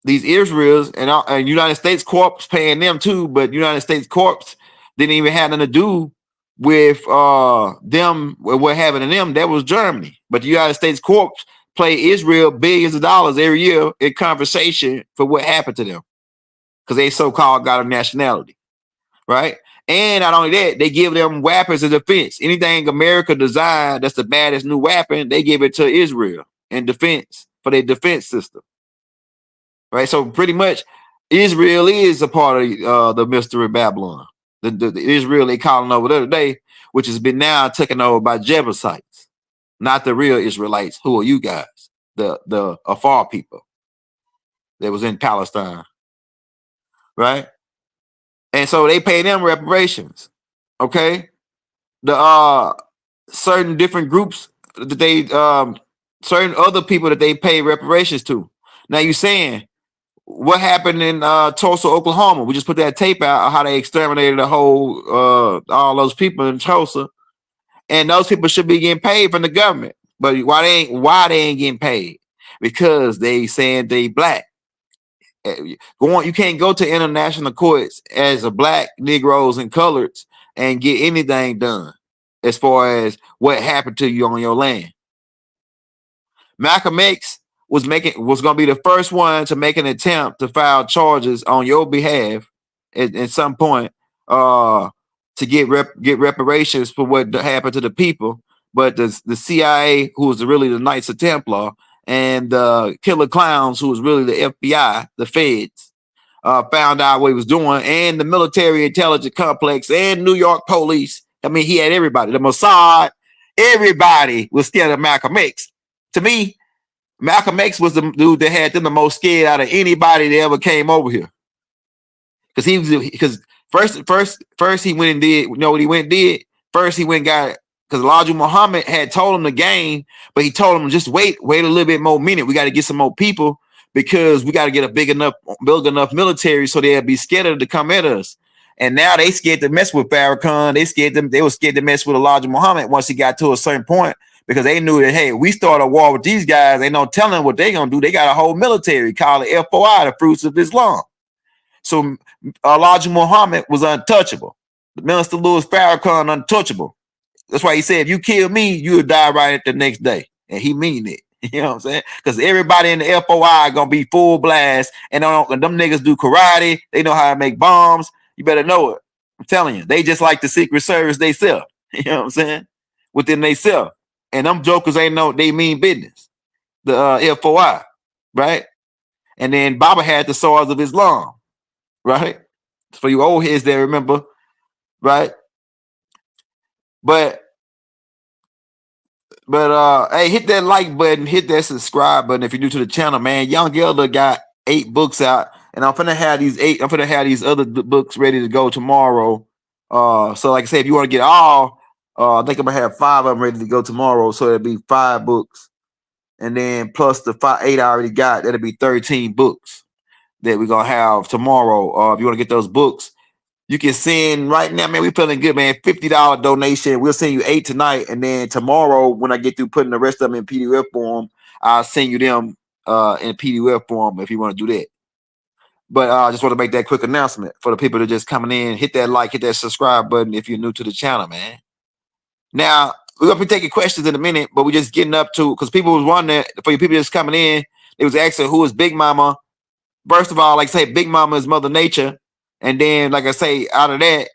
these Israels and United States Corps paying them too, but United States Corps didn't even have nothing to do with them. What happened to them? That was Germany. But the United States Corps pay Israel billions of dollars every year in compensation for what happened to them because they so-called got a nationality, right? And not only that, they give them weapons of defense. Anything America designed that's the baddest new weapon, they give it to Israel in defense for their defense system. Right, so pretty much Israel is a part of the mystery Babylon. The Israel they calling over there today, which has been now taken over by Jebusites, not the real Israelites. Who are you guys? The Afar people that was in Palestine, right? And so they pay them reparations. Okay, the certain different groups that they certain other people that they pay reparations to. Now you saying, what happened in Tulsa, Oklahoma? We just put that tape out of how they exterminated the whole all those people in Tulsa, and those people should be getting paid from the government. But why they ain't getting paid? Because they saying they black. You can't go to international courts as a black, Negroes, and coloreds and get anything done as far as what happened to you on your land. Malcolm X was going to be the first one to make an attempt to file charges on your behalf at some point to get reparations for what happened to the people. But the CIA, who was really the Knights of Templar, and the killer clowns, who was really the FBI, the feds, found out what he was doing, and the military intelligence complex and New York police. I mean, he had everybody, the Mossad, everybody was scared of Malcolm X. To me, Malcolm X was the dude that had them the most scared out of anybody that ever came over here. Because first he went and did, you know what he went and did? First he went and got, because Elijah Muhammad had told him the game, but he told him just wait a little bit more minute. We got to get some more people because we got to get a big enough military so they'll be scared to come at us. And now they scared to mess with Farrakhan. They were scared to mess with Elijah Muhammad once he got to a certain point, because they knew that, hey, we start a war with these guys, they don't tell them what they're going to do. They got a whole military called the FOI, the Fruits of Islam. So Elijah Muhammad was untouchable. Minister Louis Farrakhan, untouchable. That's why he said, if you kill me, you'll die right the next day. And he mean it. You know what I'm saying? Because everybody in the FOI going to be full blast. And them niggas do karate. They know how to make bombs. You better know it. I'm telling you. They just like the Secret Service they sell. You know what I'm saying? Within they sell. And them jokers ain't know they mean business. The FOI. Right? And then Baba had the Swords of Islam. Right? For you old heads that remember. Right? But hey, hit that like button, hit that subscribe button if you're new to the channel, man. Young Elder got 8 books out, and I'm gonna have these other books ready to go tomorrow. So like I said, if you want to get all, I think I'm gonna have 5 of them ready to go tomorrow. So it'll be 5 books, and then plus the 8 I already got, that'll be 13 books that we're gonna have tomorrow. If you want to get those books, you can send right now, man. We feeling good, man. $50 donation. We'll send you 8 tonight, and then tomorrow, when I get through putting the rest of them in PDF form, I'll send you them in PDF form if you want to do that. But I just want to make that quick announcement for the people that are just coming in. Hit that like, hit that subscribe button if you're new to the channel, man. Now we're gonna be taking questions in a minute, but we're just getting up to, because people was wondering, for you people just coming in, they was asking who is Big Mama. First of all, like I say, Big Mama is Mother Nature. And then, like I say, out of that,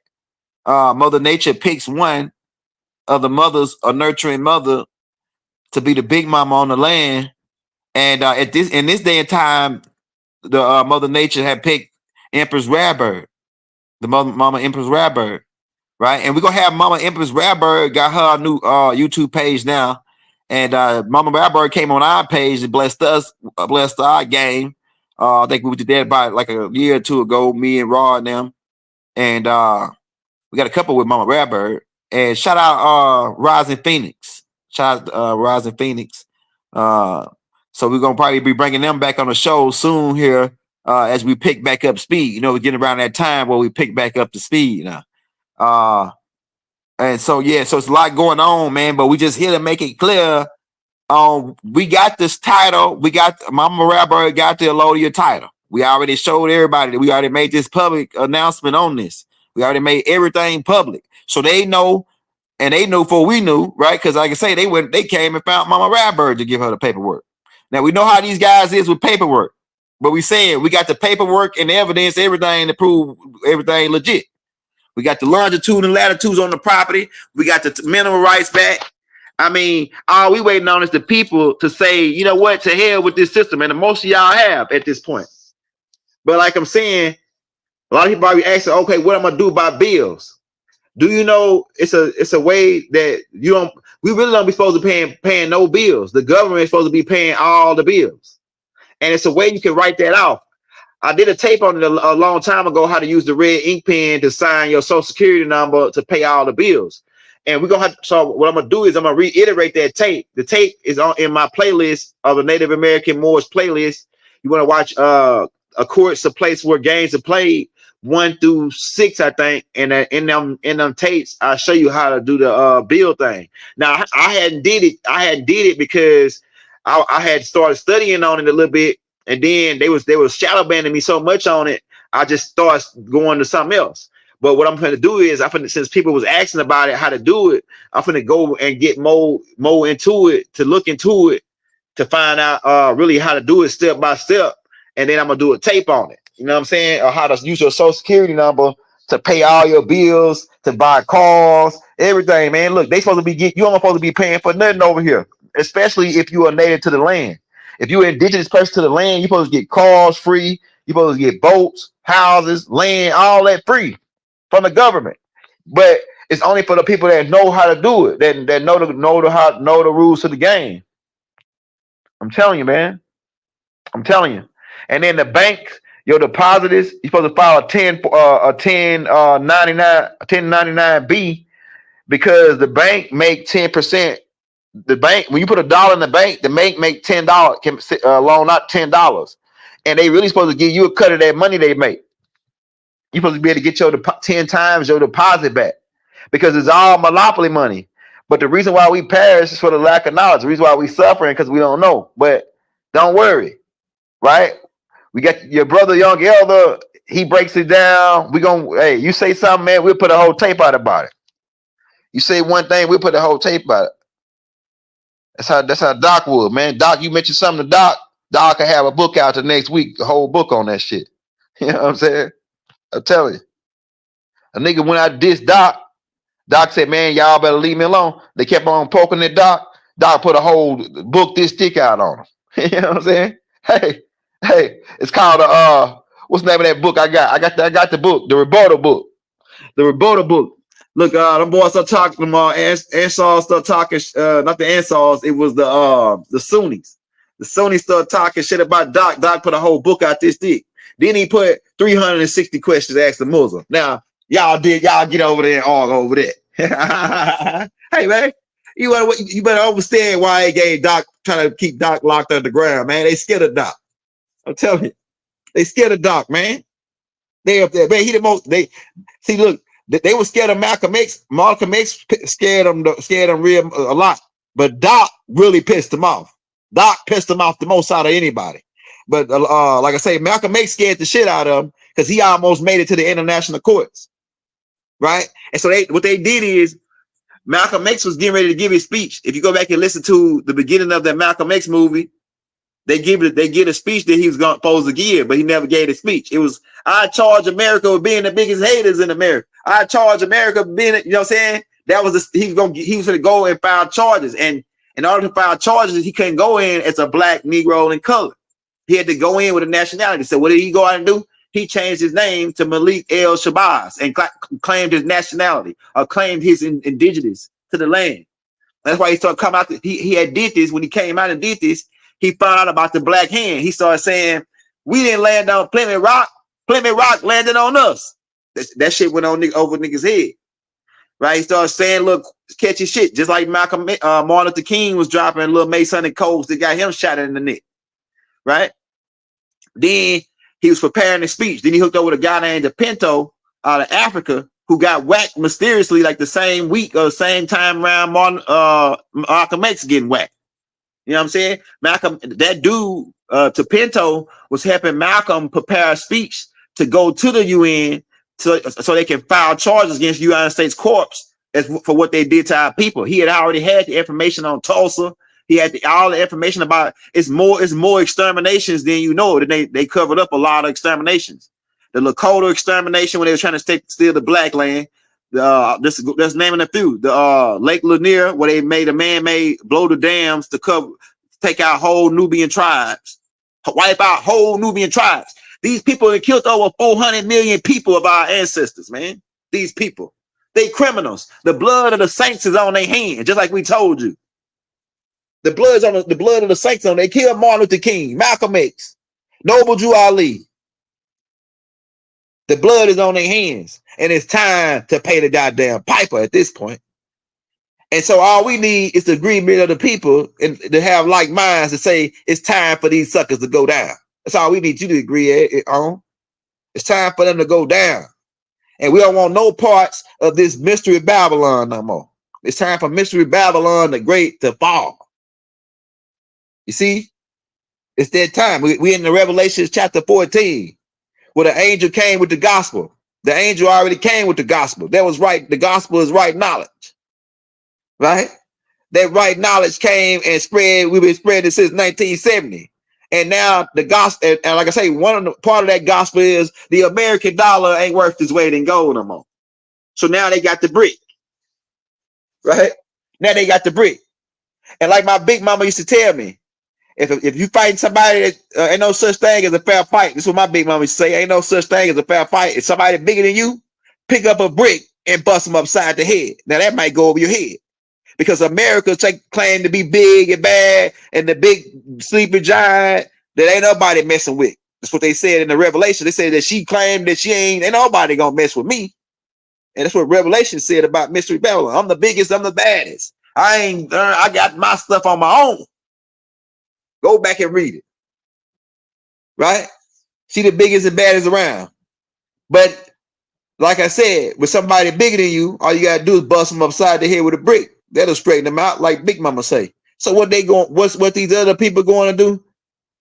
Mother Nature picks one of the mothers, a nurturing mother, to be the big mama on the land. And in this day and time, the Mother Nature had picked Empress Radbird, the Mama Empress Radbird, right? And we're gonna have Mama Empress Radbird got her new YouTube page now, and Mama Radbird came on our page and blessed us, blessed our game. I think we did that about like a year or 2 ago, me and Raw and them. And we got a couple with Mama Radbird. And shout out Rising Phoenix. Shout out Rising Phoenix. So we're going to probably be bringing them back on the show soon here as we pick back up speed. You know, we're getting around that time where we pick back up the speed now. And so, yeah, so it's a lot going on, man. But we just here to make it clear. We got this title. We got Mama Radbird got the Elodia title. We already showed everybody that we already made this public announcement on this. We already made everything public. So they know, and they knew before we knew, right? Because like I say, they came and found Mama Radbird to give her the paperwork. Now we know how these guys is with paperwork, but we saying we got the paperwork and the evidence, everything to prove everything legit. We got the longitude and latitudes on the property. We got the mineral rights back. I mean, all we waiting on is the people to say, you know what, to hell with this system. And most of y'all have at this point. But like I'm saying, a lot of people probably asking, okay, what am I gonna do about bills? Do you know it's a way that we really don't be supposed to be paying no bills. The government is supposed to be paying all the bills. And it's a way you can write that off. I did a tape on it a long time ago, how to use the red ink pen to sign your social security number to pay all the bills. And we're gonna have to, so what I'm gonna do is I'm gonna reiterate that tape. The tape is in my playlist of the Native American Moors playlist. You want to watch a court's a place where games are played 1 through 6, I think. And in them tapes, I'll show you how to do the bill thing. Now I hadn't did it because I had started studying on it a little bit. And then they was shadow banning me so much on it, I just started going to something else. But what I'm going to do is, since people was asking about it, how to do it, I'm going to go and get more into it, to look into it, to find out really how to do it step by step. And then I'm going to do a tape on it. You know what I'm saying? Or how to use your social security number to pay all your bills, to buy cars, everything, man. Look, you don't supposed to be paying for nothing over here, especially if you are native to the land. If you're an indigenous person to the land, you're supposed to get cars free. You're supposed to get boats, houses, land, all that free from the government. But it's only for the people that know how to do it, that know the rules of the game. I'm telling you, man. I'm telling you. And then the bank, your depositors, you're supposed to file a 1099B, because the bank make 10%. The bank, when you put $1 in the bank, the bank make $10, can loan out $10, and they really supposed to give you a cut of that money they make. You're supposed to be able to get your 10 times your deposit back, because it's all monopoly money. But the reason why we perish is for the lack of knowledge. The reason why we suffering because we don't know. But don't worry, right? We got your brother, young elder. He breaks it down. Hey, you say something, man, we'll put a whole tape out about it. You say one thing, we'll put a whole tape out. That's how Doc would, man. Doc, you mentioned something to Doc. Doc can have a book out the next week, a whole book on that shit. You know what I'm saying? I'm telling you. A nigga went out this Doc. Doc said, man, y'all better leave me alone. They kept on poking at Doc. Doc put a whole book this thick out on him. You know what I'm saying? Hey, it's called what's the name of that book I got? I got the book, the rebuttal book. The rebuttal book. Look, them boys start talking, them Ansars start talking, not the Ansars, it was the Sunnis. The Sunnis start talking shit about Doc. Doc put a whole book out this thick. Then he put 360 questions to ask the Muslim. Now, y'all get over there and argue over that. Hey, man, you better understand why they gave Doc, trying to keep Doc locked underground, man. They scared of Doc. I'm telling you. They scared of Doc, man. They up there, man. He the most, look, they were scared of Malcolm X. Malcolm X scared them real a lot. But Doc really pissed him off. Doc pissed him off the most out of anybody. But like I say, Malcolm X scared the shit out of him because he almost made it to the international courts. Right? And so what they did is Malcolm X was getting ready to give his speech. If you go back and listen to the beginning of that Malcolm X movie, they get a speech that he was supposed to give, but he never gave a speech. It was, I charge America with being the biggest haters in America. I charge America with being, you know what I'm saying? That was he was going to go and file charges. And in order to file charges, he couldn't go in as a black, Negro, and color. He had to go in with a nationality. So what did he go out and do? He changed his name to Malik El Shabazz and claimed his nationality, or claimed his indigenous to the land. That's why he started coming out. He had did this. When he came out and did this, he found out about the Black Hand. He started saying, we didn't land on Plymouth Rock. Plymouth Rock landed on us. That shit went on over niggas' head. Right? He started saying, look, catchy shit. Just like Martin Luther King was dropping little Masonic codes that got him shot in the neck. Right? Then he was preparing his speech. Then he hooked up with a guy named Pinto out of Africa who got whacked mysteriously like the same week or the same time around Malcolm X getting whacked. You know what I'm saying? Malcolm, that dude to Pinto was helping Malcolm prepare a speech to go to the UN so they can file charges against the United States corpse for what they did to our people. He had already had the information on Tulsa. He had all the information about it's more exterminations than you know. They covered up a lot of exterminations. The Lakota extermination when they were trying to steal the black land. That's naming a few. The Lake Lanier where they made a man-made blow the dams to take out whole Nubian tribes, wipe out whole Nubian tribes. These people have killed over 400 million people of our ancestors, man. These people, they criminals. The blood of the saints is on their hand, just like we told you. The blood of the saints on. They killed Martin Luther King, Malcolm X, Noble Drew Ali. The blood is on their hands, and it's time to pay the goddamn piper at this point. And so all we need is the agreement of the people and to have like minds to say it's time for these suckers to go down. That's all we need you to agree on. It's time for them to go down. And we don't want no parts of this mystery Babylon no more. It's time for mystery Babylon the Great to fall. You see? It's that time. We in the Revelations chapter 14, where the angel came with the gospel. The angel already came with the gospel. That was right. The gospel is right knowledge. Right? That right knowledge came and spread. We've been spreading it since 1970. And now the gospel, and like I say, part of that gospel is the American dollar ain't worth its weight in gold no more. So now they got the brick. Right? Now they got the brick. And like my big mama used to tell me, if you fight somebody, ain't no such thing as a fair fight. This is what my big mama used to say. Ain't no such thing as a fair fight. If somebody bigger than you, pick up a brick and bust them upside the head. Now that might go over your head. Because America claim to be big and bad and the big sleeping giant that ain't nobody messing with. That's what they said in the Revelation. They said that she claimed that she ain't nobody gonna mess with me. And that's what Revelation said about Mystery Babylon. I'm the biggest, I'm the baddest. I got my stuff on my own. Go back and read it. Right? She the biggest and baddest around. But like I said, with somebody bigger than you, all you gotta do is bust them upside the head with a brick. That'll straighten them out, like Big Mama say. So what these other people going to do?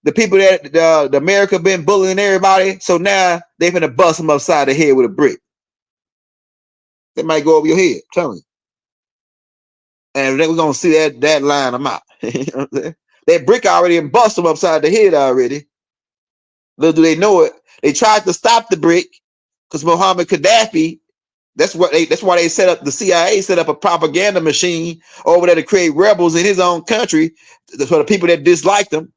The people that the America been bullying everybody, so now they finna bust them upside the head with a brick. That might go over your head, I'm telling you. And then we're gonna see that line them out. You know what I'm saying? That brick already bust them upside the head already. Little do they know it. They tried to stop the brick because Muhammad Gaddafi. That's why they set up the CIA set up a propaganda machine over there to create rebels in his own country for the people that disliked him.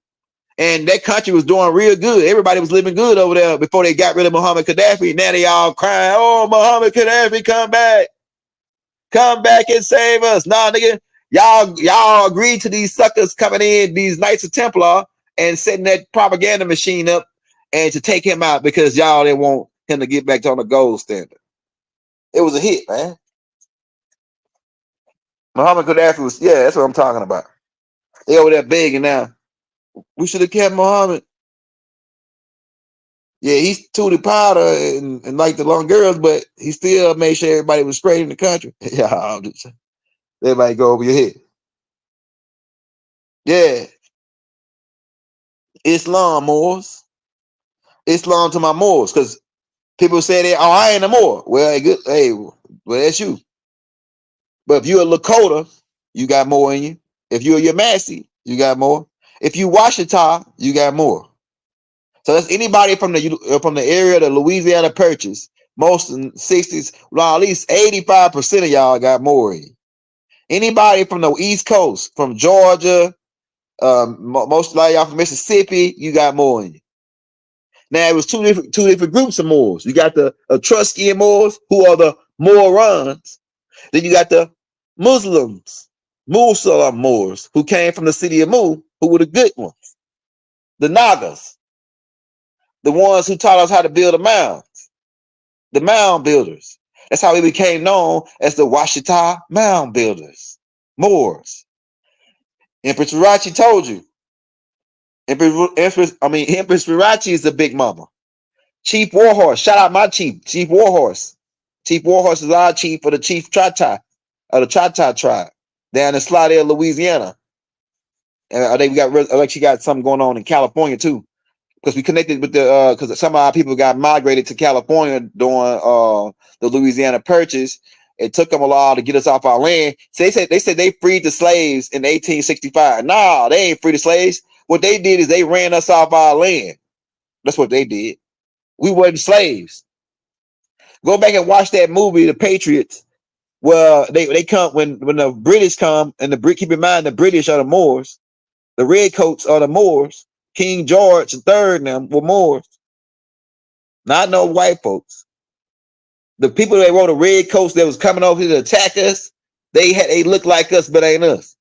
And that country was doing real good. Everybody was living good over there before they got rid of Muhammad Gaddafi. Now they all crying, "Oh, Muhammad Gaddafi, come back and save us!" Nah, nigga, y'all agreed to these suckers coming in, these Knights of Templar, and setting that propaganda machine up and to take him out because y'all didn't want him to get back to on the gold standard. It was a hit, man. Muhammad Gaddafi was, that's what I'm talking about. They over there begging now. We should have kept Muhammad. Yeah, he's tooted powder and like the long girls, but he still made sure everybody was straight in the country. Yeah, everybody go over your head. Yeah. Islam Moors. Islam to my Moors, because people say that, oh, I ain't a Moor. Well, well, that's you. But if you're a Lakota, you got more in you. If you're a Yamasee, you got more. If you Washita, you got more. So that's anybody from the area of the Louisiana Purchase. Most in the 60s, well, at least 85% of y'all got more in you. Anybody from the East Coast, from Georgia, most of y'all from Mississippi, you got more in you. Now it was two different groups of Moors. You got the Etruscan Moors, who are the Morons. Then you got the Muslims, Muslim Moors, who came from the city of Mu, who were the good ones. The Nagas, the ones who taught us how to build the mounds, the mound builders. That's how we became known as the Washita mound builders, Moors. Empress Virachi told you. Empress Virachi is the big mama. Chief Warhorse, shout out my chief, Chief Warhorse. Chief Warhorse is our chief for the Chief Chata, of the Chata tribe, down in Slidell, Louisiana. I think I think she got something going on in California too, because we connected with the because some of our people got migrated to California during the Louisiana Purchase. It took them a while to get us off our land. So they said they freed the slaves in 1865. Nah, they ain't free the slaves. What they did is they ran us off our land. That's what they did. We wasn't slaves. Go back and watch that movie, The Patriots. Well, they come when the British come, and keep in mind the British are the Moors, the redcoats are the Moors. King George III and them were Moors, not no white folks. The people that wore the redcoats that was coming over here to attack us, they look like us, but ain't us.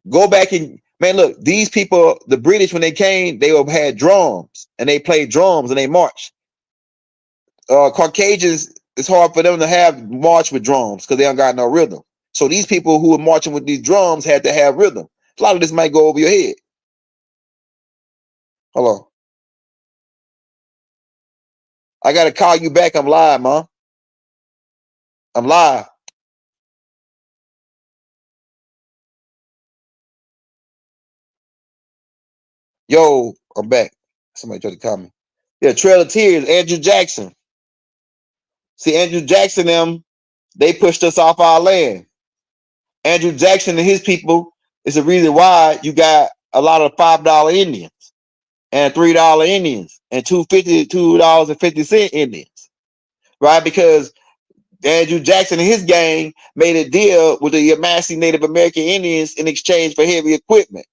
Go back and man, look, these people, the British, when they came, they had drums and they played drums and they marched. Caucasians, it's hard for them to have march with drums because they don't got no rhythm. So these people who were marching with these drums had to have rhythm. A lot of this might go over your head. Hold on. I gotta call you back. I'm live, Mom. I'm live. Yo, I'm back. Somebody tried to call me. Yeah, Trail of Tears, Andrew Jackson. See, Andrew Jackson, they pushed us off our land. Andrew Jackson and his people is the reason why you got a lot of $5 Indians and $3 Indians and $2.50 Indians, right? Because Andrew Jackson and his gang made a deal with the Yamasee Native American Indians in exchange for heavy equipment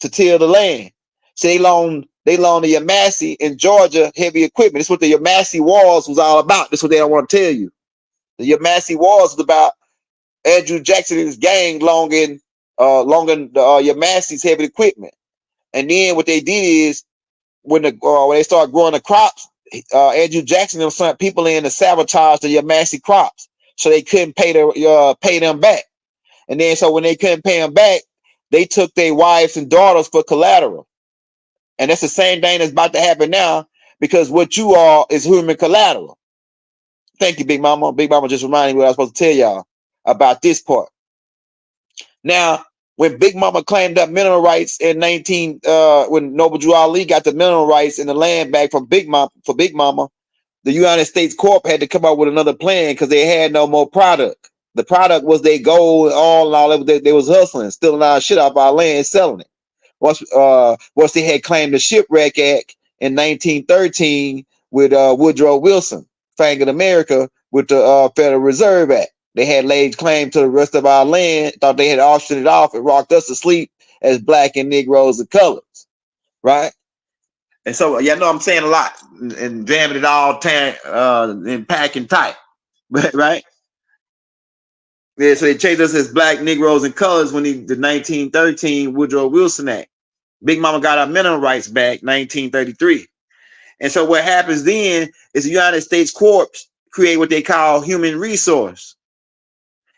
to till the land. So they loaned the Yamasee in Georgia heavy equipment. That's what the Yamasee Wars was all about. That's what they don't want to tell you. The Yamasee Wars was about Andrew Jackson and his gang loaning the Yamasee's heavy equipment. And then what they did is when they started growing the crops, Andrew Jackson sent people in to sabotage the Yamasee crops, so they couldn't pay them back. And then so when they couldn't pay them back, they took their wives and daughters for collateral. And that's the same thing that's about to happen now, because what you are is human collateral. Thank you, Big Mama. Big Mama just reminded me what I was supposed to tell y'all about this part. Now, when Big Mama claimed up mineral rights in when Noble Drew Ali got the mineral rights and the land back from Big Mama, the United States Corp had to come up with another plan because they had no more product. The product was their gold and all that they was hustling, stealing our shit off our land, selling it. Once they had claimed the Shipwreck Act in 1913 with Woodrow Wilson, Fanging America with the Federal Reserve Act. They had laid claim to the rest of our land, thought they had auctioned it off and rocked us to sleep as black and Negroes and colors, right? And so, yeah, I know I'm saying a lot and jamming it all and packing tight, right? Yeah, so they changed us as black, Negroes, and colors when the 1913 Woodrow Wilson Act. Big Mama got our mineral rights back 1933. And so what happens then is the United States Corps create what they call human resource.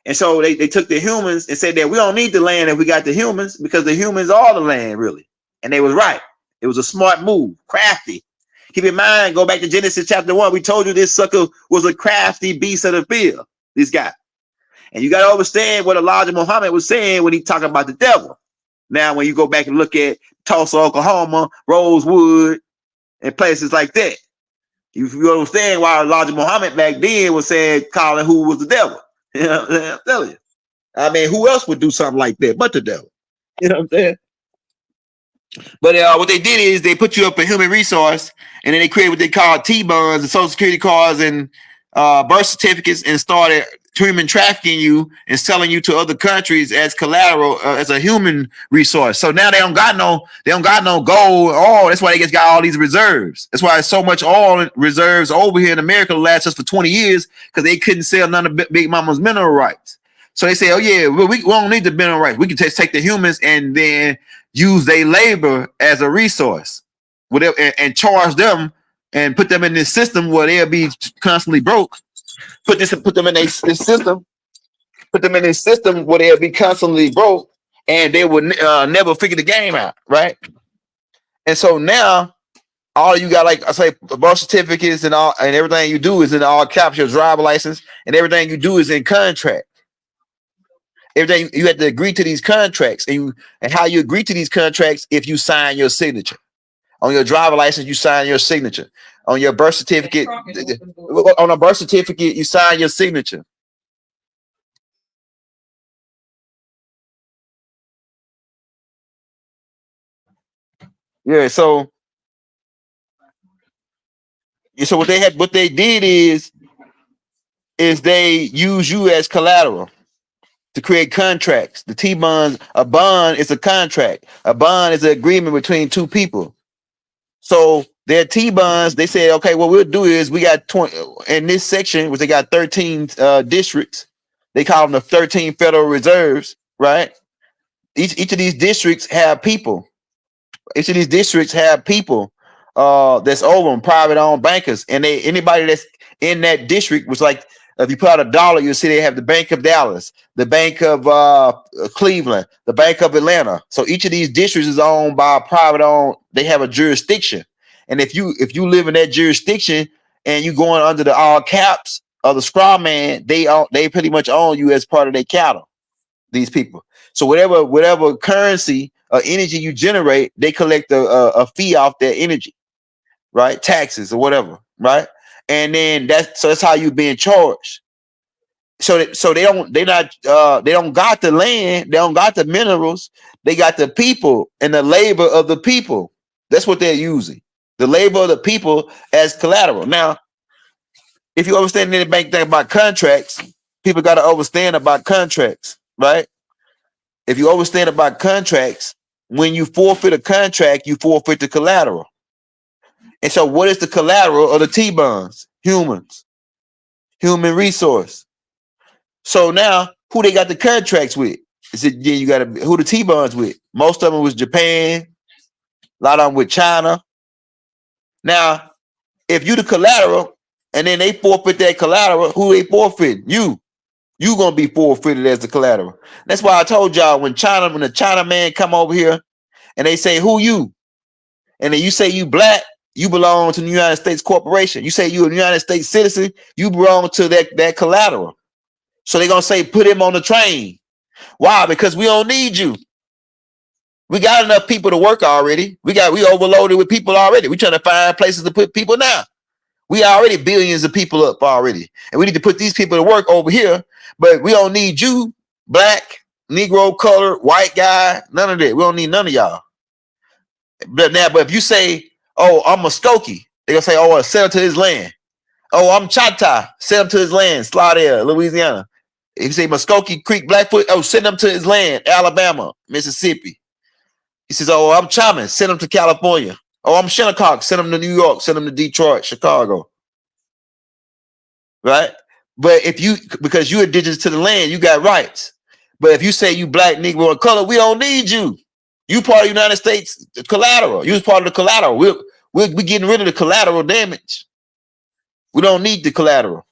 And so they took the humans and said that we don't need the land if we got the humans, because the humans are the land, really. And they was right. It was a smart move, crafty. Keep in mind, go back to Genesis chapter 1. We told you this sucker was a crafty beast of the field, this guy. And you got to understand what Elijah Muhammad was saying when he talking about the devil. Now, when you go back and look at Tulsa, Oklahoma, Rosewood, and places like that, you understand why Elijah Muhammad back then was saying, calling who was the devil. You know what I'm telling you. I mean, who else would do something like that but the devil? You know what I'm saying? But what they did is they put you up in human resource, and then they created what they call T-bonds and social security cards and birth certificates, and started human trafficking you and selling you to other countries as collateral, as a human resource. So now they don't got no gold or oil. That's why they just got all these reserves. That's why there's so much oil reserves over here in America that last us for 20 years, because they couldn't sell none of Big Mama's mineral rights. So they say, oh yeah, we don't need the mineral rights. We can just take the humans and then use their labor as a resource, whatever, and charge them and put them in this system where they'll be constantly broke. Put them in this system where they'll be constantly broke, and they would never figure the game out, right? And so now all you got, like I say, birth certificates and all, and everything you do is in all caps, your driver license, and everything you do is in contract. everything you had to agree to these contracts, and how you agree to these contracts if you sign your signature. On your driver license, you sign your signature. On your birth certificate, on a birth certificate, you sign your signature. Yeah, so what they did is they use you as collateral to create contracts. The T-bonds, a bond is a contract. A bond is an agreement between two people. So their T-bonds, they said, okay, what we'll do is we got 20 in this section, which they got 13 districts. They call them the 13 Federal Reserves, right? Each of these districts have people. Each of these districts have people that's over them, private owned bankers, and anybody that's in that district was like, if you put out $1, you'll see they have the Bank of Dallas, the Bank of Cleveland, the Bank of Atlanta. So each of these districts is owned by a private owned. They have a jurisdiction, and if you live in that jurisdiction and you going under the all caps of the straw man, they pretty much own you as part of their cattle. These people. So whatever currency or energy you generate, they collect a fee off that energy, right? Taxes or whatever, right? And then that's how you're being charged. So they don't got the land, they don't got the minerals, they got the people and the labor of the people. That's what they're using. The labor of the people as collateral. Now, if you understand anything about contracts, people got to understand about contracts, right? If you understand about contracts, when you forfeit a contract, you forfeit the collateral. And so what is the collateral of the T-bonds? Humans, human resource. So now who they got the contracts with? You got who the T-bonds with? Most of them was Japan, a lot of them with China. Now, if you the collateral and then they forfeit that collateral, who they forfeit? You gonna be forfeited as the collateral. That's why I told y'all when the China man come over here and they say, who you? And then you say you black, you belong to the United States corporation. You say you a United States citizen, you belong to that collateral. So they're gonna say, put him on the train. Why? Because we don't need you. We got enough people to work already. We overloaded with people already. We trying to find places to put people now. We already billions of people up already. And we need to put these people to work over here. But we don't need you, black, Negro, color, white guy, none of that. We don't need none of y'all. But if you say, oh, I'm a Skokie, they're going to say, oh, send him to his land. Oh, I'm Chata, send him to his land, Slaughter, Louisiana. If you say Muskogee Creek, Blackfoot, oh, send him to his land, Alabama, Mississippi. He says, oh, I'm Chaman, send him to California. Oh, I'm Shinnecock, send him to New York, send him to Detroit, Chicago. Right? But because you're indigenous to the land, you got rights. But if you say you black, Negro, and color, we don't need you. You part of the United States collateral. You was part of the collateral. We're getting rid of the collateral damage. We don't need the collateral.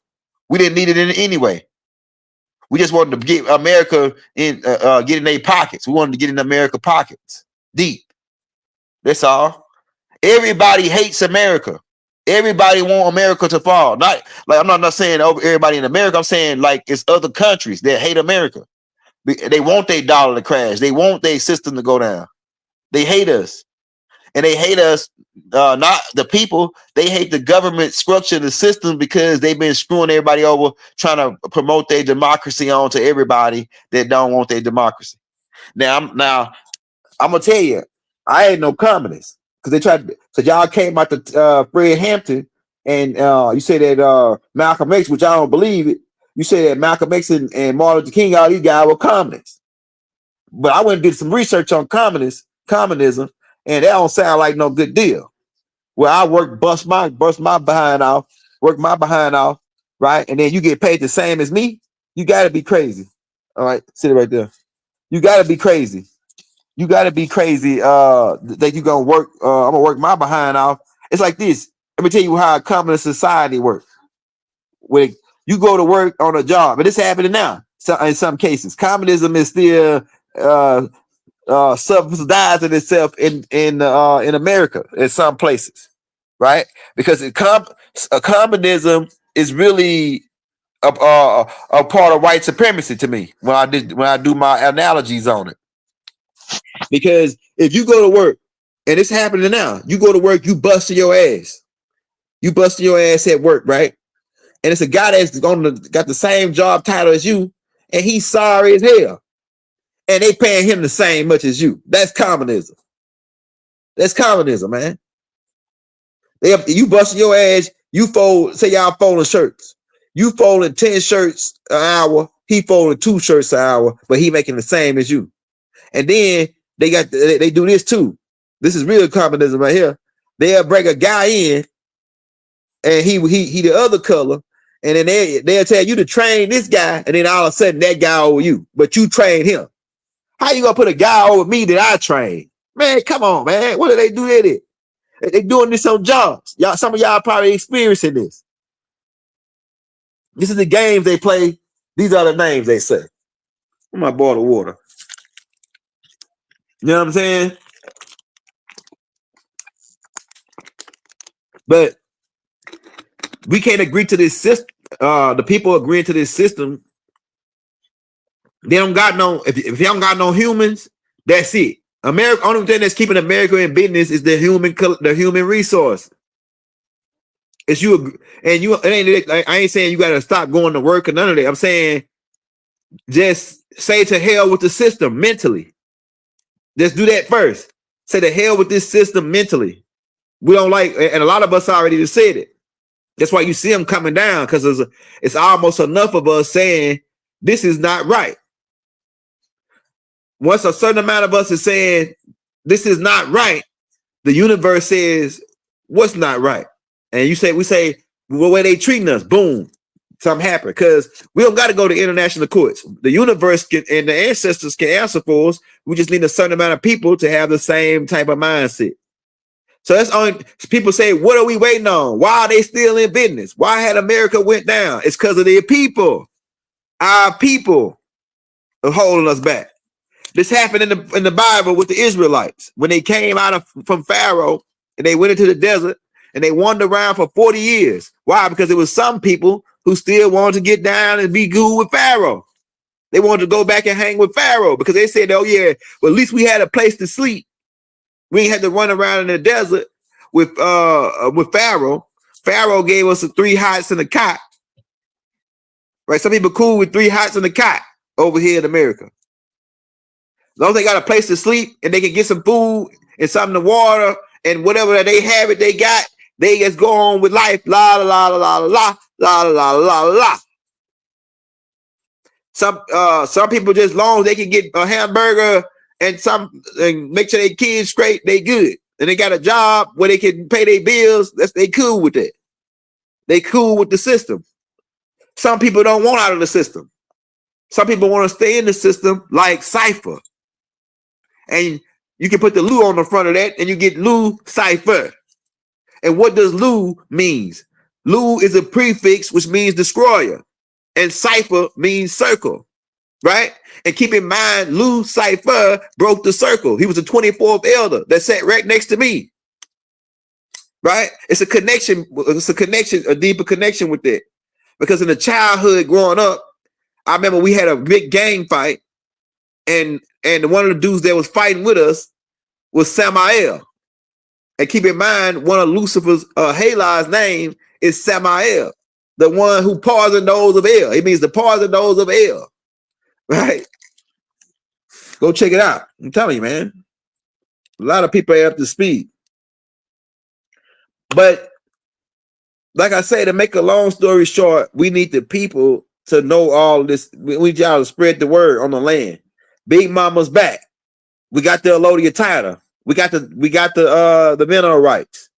We didn't need it anyway. We just wanted to get America get in their pockets. We wanted to get in America pockets deep. That's all. Everybody hates America. Everybody want America to fall. Not like I'm not saying over everybody in America. I'm saying like it's other countries that hate America. They want their dollar to crash. They want their system to go down. They hate us, and they hate us. Not the people. They hate the government structure, the system, because they've been screwing everybody over, trying to promote their democracy onto everybody that don't want their democracy. Now I'm gonna tell you, I ain't no communist. Because they tried, so y'all came out to Fred Hampton, and you say that Malcolm X, which I don't believe it. You say that Malcolm X and Martin Luther King, all these guys were communists. But I went and did some research on communism, and that don't sound like no good deal. Well, I bust my behind off, work my behind off, right? And then you get paid the same as me. You got to be crazy. All right, sit right there. You got to be crazy. You got to be crazy that you're going to work. I'm going to work my behind off. It's like this. Let me tell you how a communist society works. When you go to work on a job, but it's happening now. So in some cases, communism is still subsidizing itself in America in some places, right? Because communism is really a part of white supremacy to me when I do my analogies on it. Because if you go to work, and it's happening now, you go to work, you busting your ass. You busting your ass at work, right? And it's a guy that's got the same job title as you, and he's sorry as hell. And they paying him the same much as you. That's communism. That's communism, man. You busting your ass, you fold, say y'all folding shirts. You folding 10 shirts an hour, he folding 2 shirts an hour, but he making the same as you. And then they do this too. This is real communism right here. They'll bring a guy in, and he the other color, and then they'll tell you to train this guy, and then all of a sudden that guy over you, but you train him. How you gonna put a guy over me that I train? Man, come on, man. What do they do that? They doing this on jobs. Y'all, some of y'all probably experiencing this. This is the games they play. These are the names they say. I'm gonna boil the water. You know what I'm saying? But we can't agree to this system. The people agreeing to this system, they don't got no. If they don't got no humans, that's it. America. Only thing that's keeping America in business is the human resource. It's you and you. I ain't saying you got to stop going to work or none of that. I'm saying just say to hell with the system mentally. Just do that first. Say to hell with this system mentally. We don't like, and a lot of us already just said it. That's why you see them coming down, because it's almost enough of us saying this is not right. Once a certain amount of us is saying this is not right, the universe says what's not right. And we say, well, way they treating us, boom, something happened. Because we don't got to go to international courts. The universe and the ancestors can answer for us. We just need a certain amount of people to have the same type of mindset. So that's only people say, what are we waiting on? Why are they still in business? Why had America went down? It's because of their people. Our people are holding us back. This happened in the Bible with the Israelites when they came out from Pharaoh and they went into the desert and they wandered around for 40 years. Why? Because there was some people who still wanted to get down and be good with Pharaoh. They wanted to go back and hang with Pharaoh because they said, oh yeah, well at least we had a place to sleep. We ain't had to run around in the desert with Pharaoh. Pharaoh gave us 3 hots and a cot. Right? Some people cool with 3 hots and a cot over here in America. As long as they got a place to sleep and they can get some food and something to water and whatever that they have it, they got, they just go on with life. La la la la la la la la la. Some people just long as they can get a hamburger and make sure their kids straight, they good. And they got a job where they can pay their bills. They cool with it. They cool with the system. Some people don't want out of the system. Some people want to stay in the system like Cypher. And you can put the Lu on the front of that and you get Lu Cypher. And what does Lu means? Lu is a prefix which means destroyer. And Cypher means circle. Right? And keep in mind, Lu Cypher broke the circle. He was the 24th elder that sat right next to me. Right? It's a connection. It's a connection, a deeper connection with it. Because in the childhood growing up, I remember we had a big gang fight, and one of the dudes that was fighting with us was Samael. And keep in mind, one of Lucifer's Halah's name is Samael, the one who poisoned those of El. It means the poison those of El. Right? Go check it out. I'm telling you, man. A lot of people are up to speed. But like I say, to make a long story short, we need the people to know all this. We need y'all to spread the word on the land. Big Mama's back. We got the Alodia title. We got the mineral rights.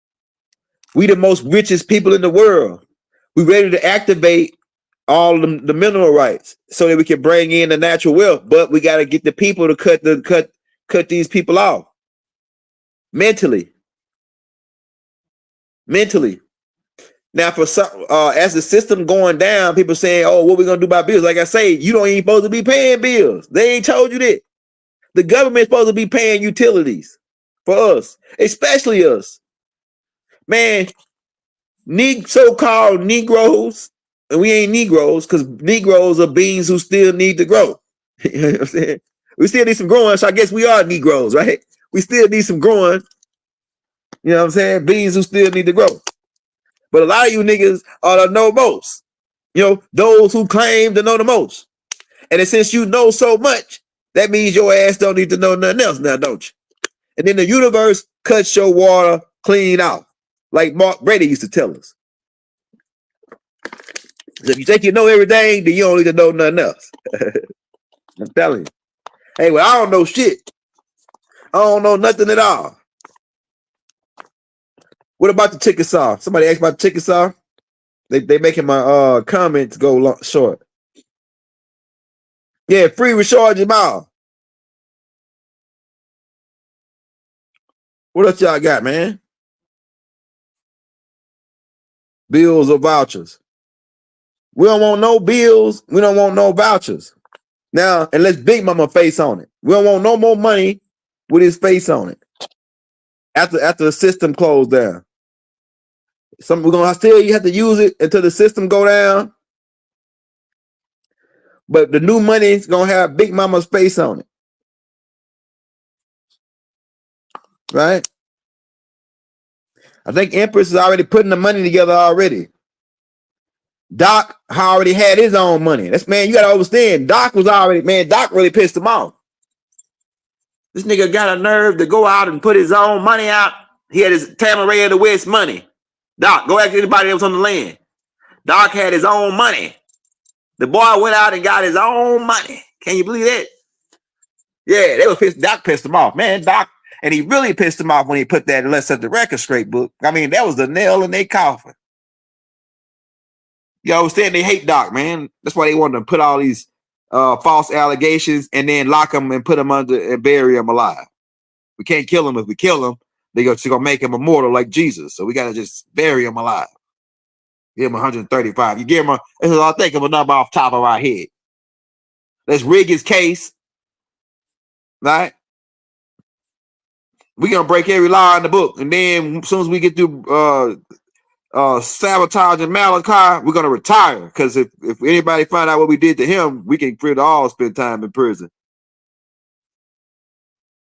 We the most richest people in the world. We ready to activate all the mineral rights so that we can bring in the natural wealth. But we got to get the people to cut these people off mentally. Now, for some, as the system going down, people saying, "Oh, what we gonna do about bills?" Like I say, you don't even supposed to be paying bills. They ain't told you that. The government's supposed to be paying utilities for us, especially us. Man, so-called Negroes And we ain't Negroes, because Negroes are beings who still need to grow. You know what I'm saying? We still need some growing, so I guess we are Negroes, right? We still need some growing. You know what I'm saying? Beings who still need to grow. But a lot of you niggas are the know most. You know, those who claim to know the most. And since you know so much, that means your ass don't need to know nothing else now, don't you? And then the universe cuts your water clean out, like Mark Brady used to tell us. If you think you know everything, then you don't need to know nothing else. I'm telling you. Hey, well, I don't know shit. I don't know nothing at all. What about the Chickasaw? Somebody asked about the Chickasaw. They making my comments go long, short. Yeah, free Rashard Jamal. What else y'all got, man? Bills or vouchers? We don't want no bills. We don't want no vouchers. Now, unless Big Mama face on it. We don't want no more money with his face on it. After the system closed down. We're gonna still you have to use it until the system go down. But the new money is gonna have Big Mama's face on it. Right? I think Empress is already putting the money together already. Doc already had his own money. That's, man, you gotta understand. Doc really pissed him off. This nigga got a nerve to go out and put his own money out. He had his Tamaray of the West money. Doc, go ask anybody that was on the land. Doc had his own money. The boy went out and got his own money. Can you believe that? Yeah, they were pissed. Doc pissed him off, man. Doc, and he really pissed him off when he put that Let's Set the Record Straight book. I mean, that was the nail in their coffin. You understand? They hate Doc, man. That's why they wanted to put all these false allegations and then lock him and put him under and bury him alive. We can't kill him. If we kill him, they're gonna make him immortal like Jesus. So we gotta just bury him alive. Give him 135. You give him this is all I think of a number off the top of our head. Let's rig his case. Right? We're gonna break every law in the book. And then as soon as we get through sabotage and Malachi, we're gonna retire. Because if anybody find out what we did to him, we can free to all spend time in prison.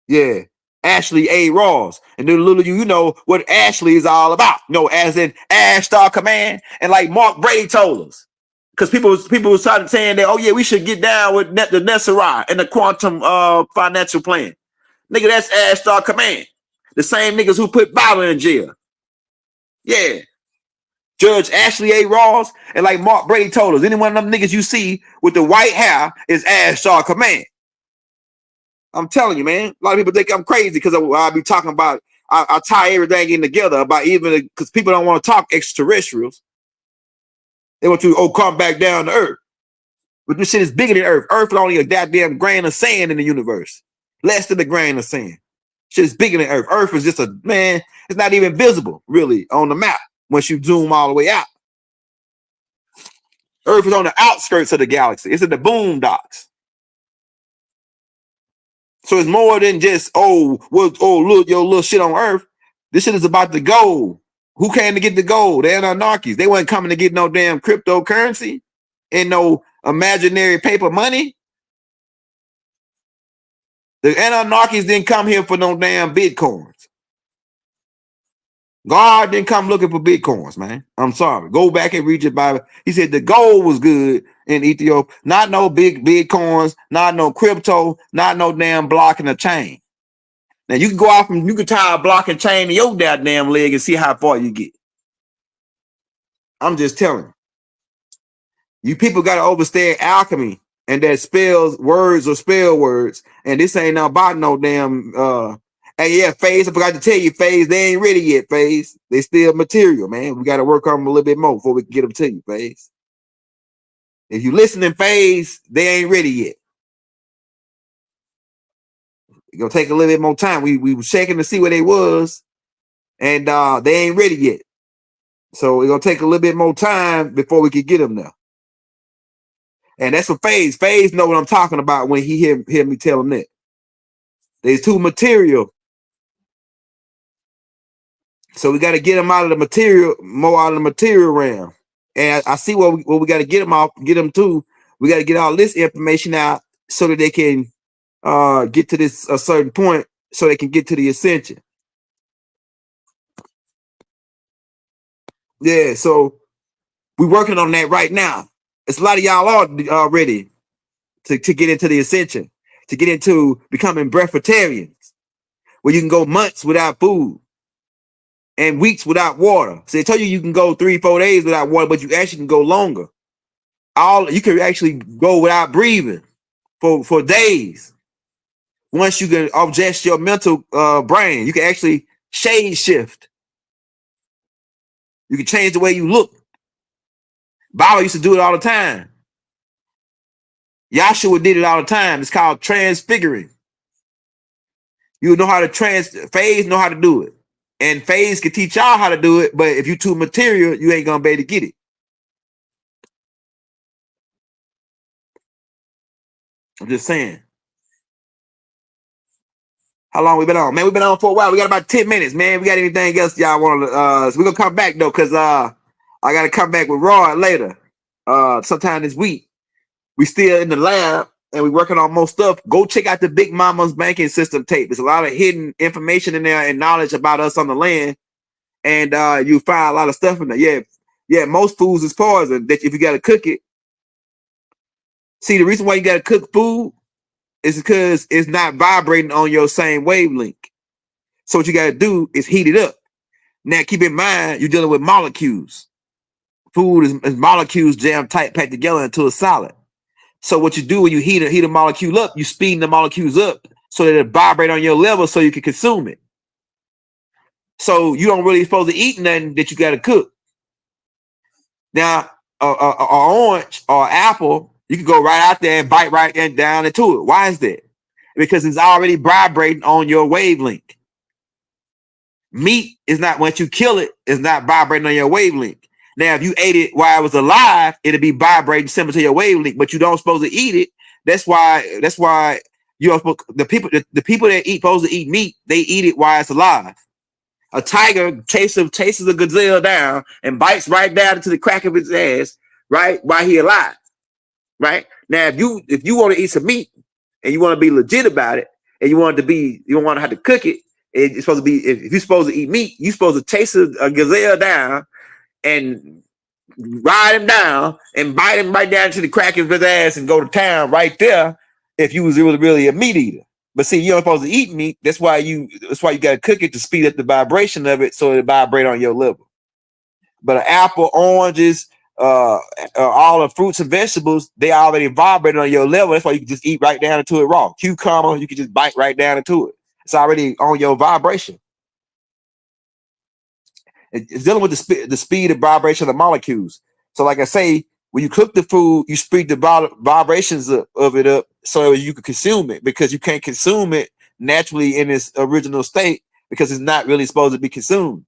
Yeah. Ashley A. Ross. And then little you know what Ashley is all about. You know, as in Ash Star Command. And like Mark Brady told us. Because people was started saying that, oh yeah, we should get down with the Nesserai and the quantum financial plan. Nigga, that's Ash Star Command. The same niggas who put Bible in jail. Yeah. Judge Ashley A. Ross and like Mark Brady told us, any one of them niggas you see with the white hair is Ash Star Command. I'm telling you, man. A lot of people think I'm crazy because I'll be talking about, I tie everything in together about even because people don't want to talk extraterrestrials. They want you to, come back down to Earth. But this shit is bigger than Earth. Earth is only a goddamn grain of sand in the universe. Less than a grain of sand. Shit is bigger than Earth. Earth is just it's not even visible, really, on the map once you zoom all the way out. Earth is on the outskirts of the galaxy. It's in the boondocks. So it's more than just, look, your little shit on Earth. This shit is about the gold. Who came to get the gold? The Anunnakis. They weren't coming to get no damn cryptocurrency and no imaginary paper money. The Anunnakis didn't come here for no damn Bitcoins. God didn't come looking for Bitcoins, man. I'm sorry. Go back and read your Bible. He said the gold was good in Ethiopia. Not no big Bitcoins, not no crypto, not no damn block and a chain. Now you can go off and you can tie a block and chain to your goddamn leg and see how far you get. I'm just telling you. You people got to understand alchemy and that spells words or spell words. And this ain't about no damn hey, yeah, Phase. I forgot to tell you, Phase, they ain't ready yet, Phase. They still material, man. We got to work on them a little bit more before we can get them to you, Phase. If you listening, Phase, they ain't ready yet. It's gonna take a little bit more time. We were checking to see where they was, and they ain't ready yet. So it's gonna take a little bit more time before we can get them there. And that's what Phase. Phase know what I'm talking about when he hear me tell him that. There's too material. So we got to get them out of the material, more out of the material realm. And I see what we got to get them to. We got to get all this information out so that they can get to this a certain point, so they can get to the ascension. Yeah, so we're working on that right now. It's a lot of y'all already to get into the ascension, to get into becoming breatharians, where you can go months without food and weeks without water. So they tell you can go 3-4 days without water, but you actually can go longer. You can actually go without breathing for days. Once you can adjust your mental brain, you can actually shade shift. You can change the way you look. Baba used to do it all the time. Yahshua did it all the time. It's called transfiguring. You know how to phase know how to do it. And phase can teach y'all how to do it, but if you too material, you ain't gonna be able to get it. I'm just saying. How long we been on? Man, we've been on for a while. We got about 10 minutes, man. We got anything else y'all want to so we're gonna come back though, because I gotta come back with Rod later. Sometime this week. We still in the lab and we working on more stuff. Go check out the Big Mama's banking system tape. There's a lot of hidden information in there and knowledge about us on the land. And you find a lot of stuff in there. Yeah, most foods is poison. That if you gotta cook it. See, the reason why you gotta cook food is because it's not vibrating on your same wavelength. So what you gotta do is heat it up. Now keep in mind, you're dealing with molecules. Food is molecules jammed tight, packed together into a solid. So what you do when you heat a molecule up, you speed the molecules up so that it vibrate on your level so you can consume it. So you don't really supposed to eat nothing that you got to cook. Now, an orange or apple, you can go right out there and bite right down into it. Why is that? Because it's already vibrating on your wavelength. Meat is not, once you kill it, it's not vibrating on your wavelength. Now, if you ate it while it was alive, it'll be vibrating similar to your wavelength, but you don't supposed to eat it. That's why you're supposed, the people that supposed to eat meat, they eat it while it's alive. A tiger chases a gazelle down and bites right down into the crack of its ass, right, while he alive. Right? Now, if you want to eat some meat and you want to be legit about it, and you don't want to have to cook it, it's supposed to be, if you're supposed to eat meat, you're supposed to chase a gazelle down and ride him down and bite him right down to the crack of his ass and go to town right there if you was really a meat eater. But see, you're not supposed to eat meat. That's why you got to cook it to speed up the vibration of it so it vibrate on your level. But an apple, oranges, all the fruits and vegetables, they already vibrate on your level. That's why you can just eat right down into it raw. Cucumber, you can just bite right down into it. It's already on your vibration. It's dealing with the speed of vibration of the molecules. So like I say, when you cook the food, you speed the vibrations of it up so you can consume it, because you can't consume it naturally in its original state because it's not really supposed to be consumed.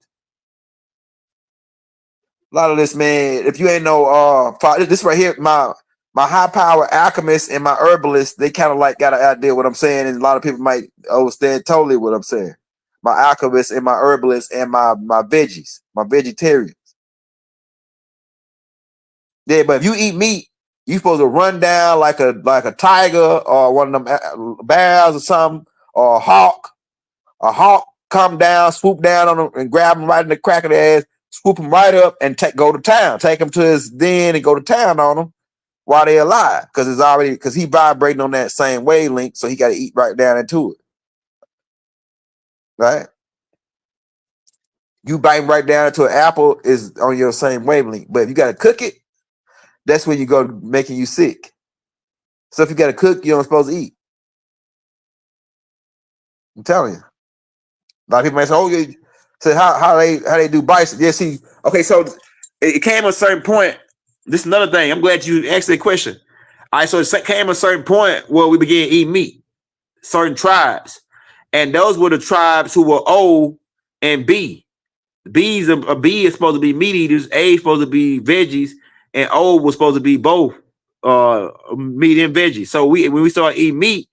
A lot of this, man, if you ain't know, this right here, my high power alchemist and my herbalist, they kind of like got an idea what I'm saying, and a lot of people might understand totally what I'm saying. My alchemist and my herbalist and my veggies, my vegetarians. Yeah, but if you eat meat, you supposed to run down like a tiger or one of them bears or something, or a hawk. A hawk come down, swoop down on them and grab them right in the crack of the ass, swoop them right up and go to town. Take him to his den and go to town on them while they're alive, because he vibrating on that same wavelength, so he got to eat right down into it. Right? You bite right down into an apple is on your same wavelength, but if you got to cook it, that's when you go making you sick. So if you got to cook, you don't supposed to eat. I'm telling you. A lot of people might say, "Oh, you say how they do bison?" Yeah, see, okay, so it came a certain point. This is another thing. I'm glad you asked that question. All right, so it came a certain point where we began to eat meat. Certain tribes, and those were the tribes who were O and B. B is supposed to be meat eaters. A is supposed to be veggies, and O was supposed to be both meat and veggies. So when we started eating meat,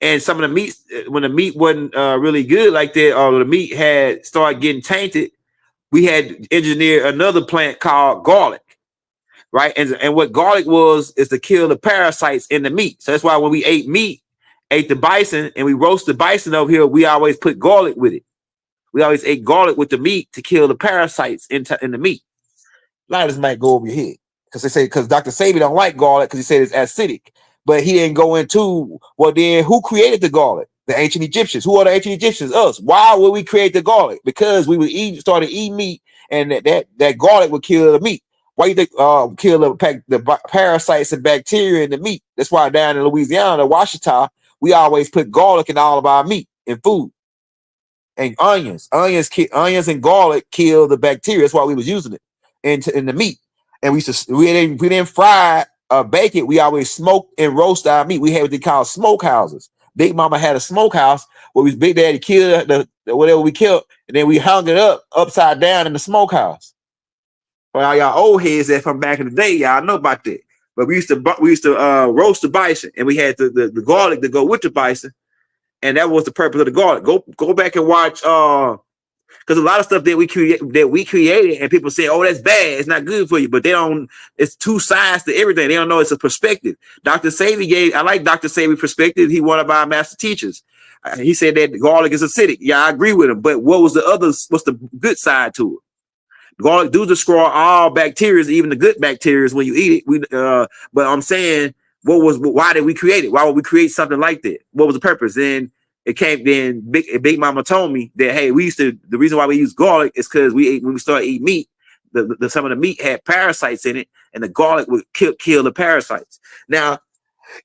and some of the meats, when the meat wasn't really good like that, or the meat had started getting tainted, we had engineered another plant called garlic. right? And what garlic was is to kill the parasites in the meat. So that's why when we ate meat, ate the bison, and we roast the bison over here, we always put garlic with it. We always ate garlic with the meat to kill the parasites in the meat. A lot of this might go over your head because they say because Dr. Sabi don't like garlic because he said it's acidic, but he didn't go into well then who created the garlic? The ancient Egyptians. Who are the ancient Egyptians? Us. Why would we create the garlic? Because we would started eating meat, and that garlic would kill the meat. Why you think kill the parasites and bacteria in the meat? That's why down in Louisiana, Washita, we always put garlic in all of our meat and food. And onions and garlic kill the bacteria. That's why we was using it in the meat. And we didn't fry or bake it. We always smoke and roast our meat. We had what they call smokehouses. Big Mama had a smokehouse where Big Daddy killed the whatever we killed, and then we hung it upside down in the smokehouse. For all y'all old heads that from back in the day, y'all know about that. But we used to roast the bison, and we had the garlic to go with the bison. And that was the purpose of the garlic. Go back and watch because a lot of stuff that we created and people say, oh, that's bad, it's not good for you, but they don't, it's two sides to everything. They don't know it's a perspective. Dr. Sabi I like Dr. Sabi's perspective. He one of our master teachers. He said that garlic is acidic. Yeah, I agree with him. But what's the good side to it? Garlic do destroy all bacteria, even the good bacteria when you eat it. But I'm saying, why did we create it? Why would we create something like that? What was the purpose? And it came then Big Mama told me that hey, the reason why we use garlic is because when we started eating meat, some of the meat had parasites in it, and the garlic would kill the parasites. Now,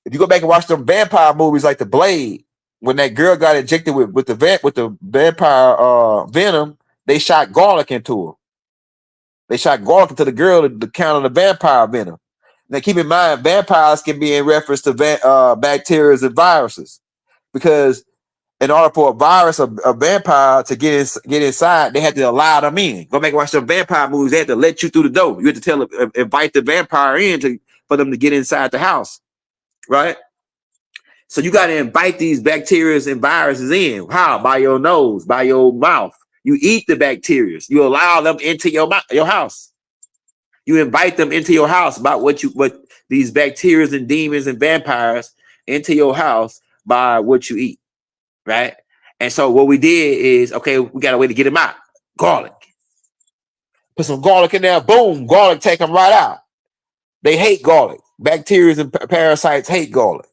if you go back and watch them vampire movies like The Blade, when that girl got injected with the vampire venom, they shot garlic into her. They shot garlic into the girl to counter the vampire venom. Now, keep in mind, vampires can be in reference to bacteria and viruses, because in order for a vampire to get inside, they had to allow them in. Go back and watch some vampire movies. They had to let you through the door. You had to invite the vampire in for them to get inside the house, right? So you got to invite these bacteria and viruses in. How? By your nose, by your mouth. You eat the bacteria. You allow them into your house. You invite them into your house about what these bacteria and demons and vampires into your house by what you eat, right? And so what we did is, okay, we got a way to get them out. Garlic. Put some garlic in there. Boom, garlic take them right out. They hate garlic. Bacteria and parasites hate garlic,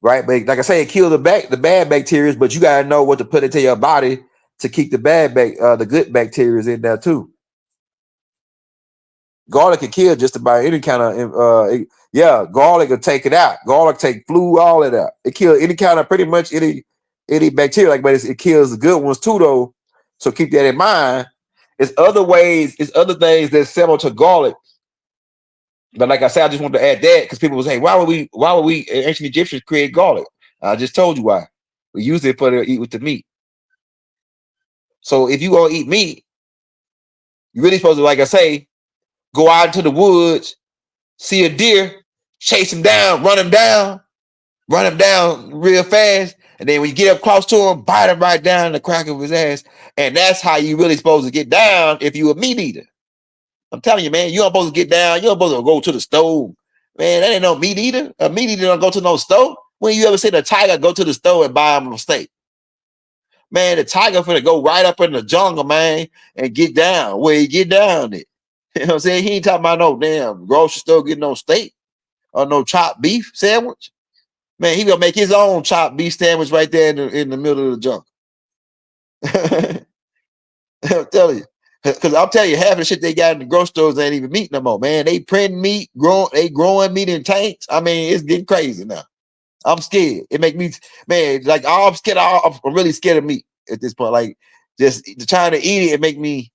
right? But like I say, it kills the bad bacteria, but you got to know what to put into your body to keep the the good bacteria in there too. Garlic can kill just about any kind of garlic will take it out. Garlic take flu, all of that. It kills any kind of pretty much any bacteria, but it kills the good ones too, though. So keep that in mind. It's other things that similar to garlic. But like I said, I just wanted to add that because people were saying, why would we ancient Egyptians create garlic? I just told you why. We use it for to eat with the meat. So if you gonna eat meat, you're really supposed to, like I say, go out into the woods, see a deer, chase him down, run him down real fast. And then when you get up close to him, bite him right down in the crack of his ass. And that's how you really supposed to get down if you a meat eater. I'm telling you, man, you don't supposed to get down. You don't supposed to go to the stove. Man, that ain't no meat eater. A meat eater don't go to no stove. When you ever see the tiger go to the store and buy him a steak? Man, the tiger finna go right up in the jungle, man, and get down where he get down it. You know what I'm saying? He ain't talking about no damn grocery store getting no steak or no chopped beef sandwich. Man, he gonna make his own chopped beef sandwich right there in the middle of the jungle. I'm telling you. Because I'll tell you, half of the shit they got in the grocery stores ain't even meat no more, man. They print meat, growing meat in tanks. I mean, it's getting crazy now. I'm scared. It make me, man, like I'm scared. I'm really scared of meat at this point. Like just trying to eat it, it make me,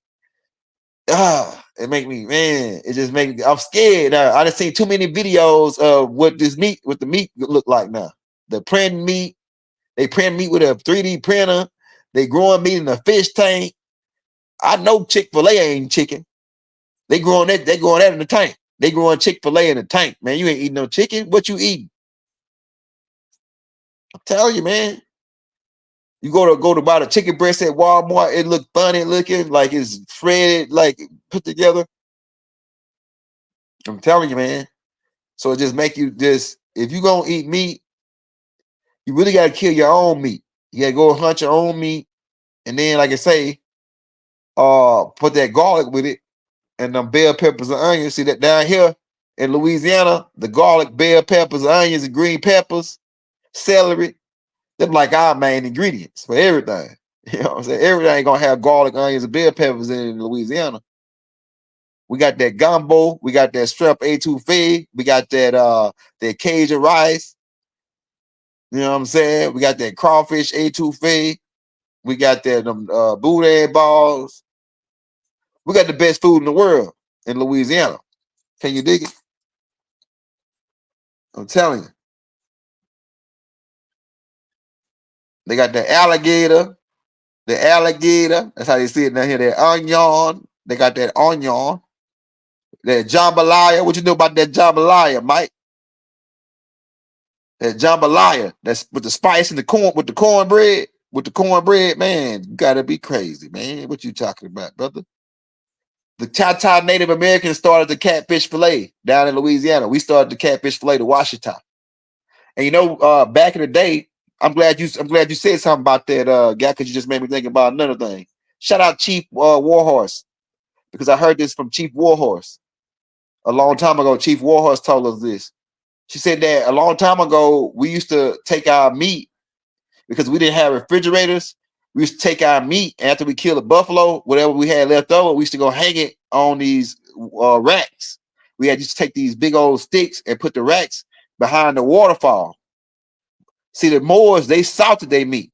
man, it just make me, I'm scared. I done seen too many videos of what the meat look like now. The print meat, they print meat with a 3D printer. They growing meat in a fish tank. I know Chick-fil-A ain't chicken. They growing that in the tank. They growing Chick-fil-A in the tank, man. You ain't eating no chicken. What you eating? I'm telling you, man. You go to buy the chicken breast at Walmart. It look funny looking, like it's shredded, like put together. I'm telling you, man. So it just make you just, if you gonna eat meat, you really gotta kill your own meat. You gotta go hunt your own meat, and then, like I say, put that garlic with it, and them bell peppers and onions. See that down here in Louisiana, the garlic, bell peppers, onions, and green peppers, celery, them like our main ingredients for everything. You know what I'm saying? Everything ain't gonna have garlic, onions, and bell peppers in Louisiana. We got that gumbo, we got that strep etouffee, we got that Cajun rice. You know what I'm saying? We got that crawfish etouffee, we got that boudin balls. We got the best food in the world in Louisiana. Can you dig it? I'm telling you. They got the alligator. That's how they see it down here. That onion. They got that onion. That jambalaya. What you know about that jambalaya, Mike? That jambalaya. That's with the spice and the corn, with the cornbread. With the cornbread, man, you gotta be crazy, man. What you talking about, brother? The Choctaw Native Americans started the catfish fillet down in Louisiana. We started the catfish fillet to Washita. And you know, back in the day, I'm glad you said something about that, guy, because you just made me think about another thing. Shout out Chief Warhorse, because I heard this from Chief Warhorse a long time ago. Chief Warhorse told us this. She said that a long time ago, we used to take our meat, because we didn't have refrigerators. We used to take our meat after we killed a buffalo, whatever we had left over, we used to go hang it on these racks. We had to take these big old sticks and put the racks behind the waterfall. See, the Moors, they salted their meat,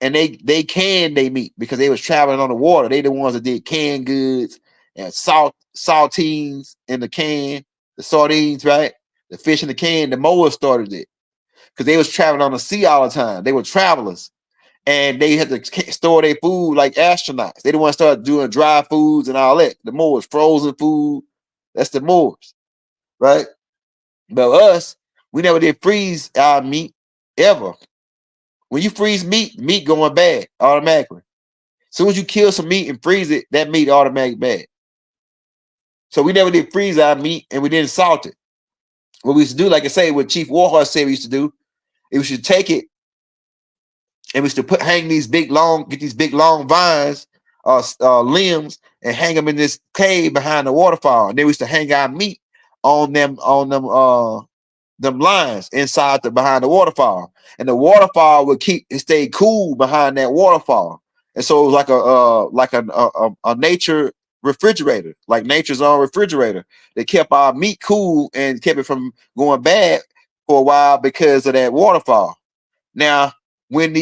and they canned their meat because they was traveling on the water. They the ones that did canned goods and saltines in the can, the sardines, right? The fish in the can. The Moors started it because they was traveling on the sea all the time. They were travelers, and they had to store their food like astronauts. They the ones started doing dry foods and all that. The Moors, frozen food. That's the Moors, right? But us, we never did freeze our meat ever. When you freeze meat going bad automatically. As soon as you kill some meat and freeze it, that meat automatically bad. So we never did freeze our meat, and we didn't salt it. What we used to do, like I say, what Chief Warhorse said we used to do, is we should take it and we used to get these big long vines, limbs, and hang them in this cave behind the waterfall. And then we used to hang our meat on them lines inside behind the waterfall, and the waterfall would stay cool behind that waterfall. And so it was like a nature refrigerator, like nature's own refrigerator, that kept our meat cool and kept it from going bad for a while because of that waterfall. Now, when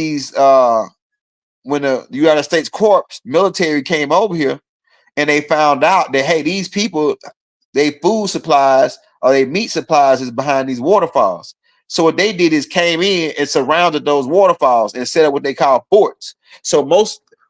when the United States Corps military came over here, and they found out that, hey, these people, their food supplies or their meat supplies is behind these waterfalls. So what they did is came in and surrounded those waterfalls and set up what they call forts. So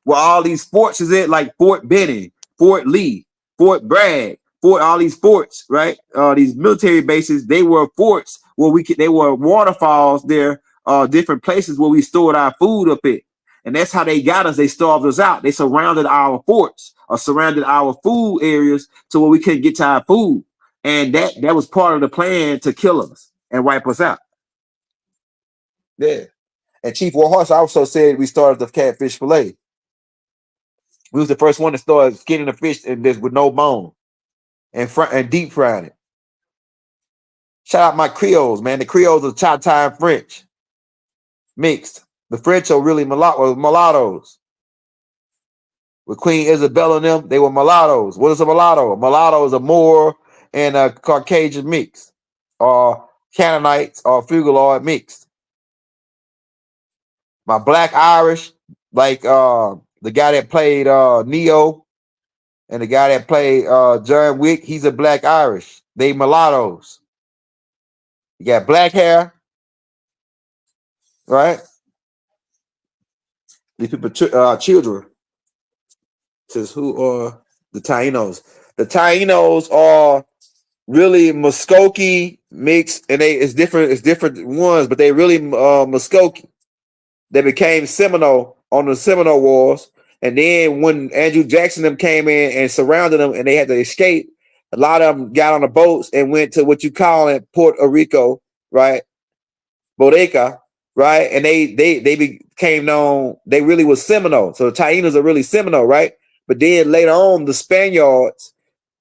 all these forts is it, like Fort Benning, Fort Lee, Fort Bragg, all these forts, right? These military bases, they were forts where they were waterfalls there, different places where we stored our food up at. And that's how they got us. They starved us out. They surrounded our forts or surrounded our food areas to where we couldn't get to our food. And that was part of the plan to kill us and wipe us out. Yeah. And Chief Warhorse also said we started the catfish fillet. We was the first one to start skinning the fish and this with no bone and deep frying it. Shout out my Creoles, man. The Creoles are Choctaw and French mixed. The French are really mulattoes. With Queen Isabella and them, they were mulattoes. What is a mulatto? A mulatto is a Moor and a Caucasian mix, or Canaanites or Fugaloid mixed. My Black Irish, like the guy that played Neo and the guy that played John Wick, he's a Black Irish. They mulattoes. You got black hair, right? These people children. Says who are the Tainos? The Tainos are really Muskoke mixed, and it's different ones, but they really Muskoke. They became Seminole on the Seminole Wars, and then when Andrew Jackson them came in and surrounded them, and they had to escape, A lot of them got on the boats and went to what you call in Puerto Rico, right? Bodeca, right? And they became known. They really was Seminole. So the Taínos are really Seminole, right? But then later on, the Spaniards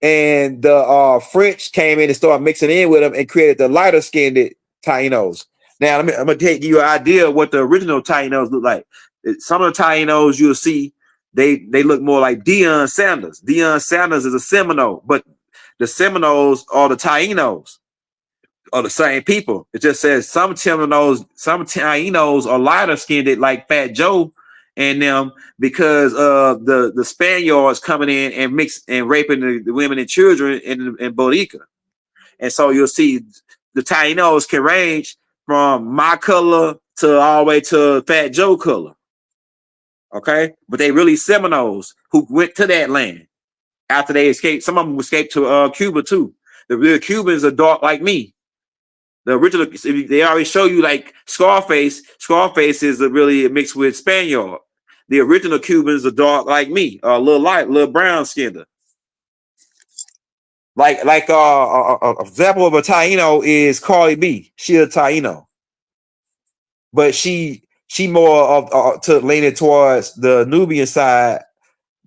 and the French came in and started mixing in with them and created the lighter skinned Taínos. Now, I'm gonna take you an idea of what the original Taínos look like. Some of the Taínos you'll see, they look more like Deion Sanders. Deion Sanders is a Seminole, but the Seminoles are the Taínos, are the same people. It just says some Seminoles, some Taínos are lighter skinned like Fat Joe and them because of the Spaniards coming in and raping the women and children in Borica. And so you'll see the Taínos can range from my color to all the way to Fat Joe color. Okay, but they really Seminoles who went to that land after they escaped. Some of them escaped to Cuba too. The real Cubans are dark like me. The original, they already show you like Scarface. Scarface is really mixed with Spaniard. The original Cubans are dark like me, a little light, a little brown skinned. Like example of a Taino is Cardi B. She a Taino, but she more of to leaning towards the Nubian side,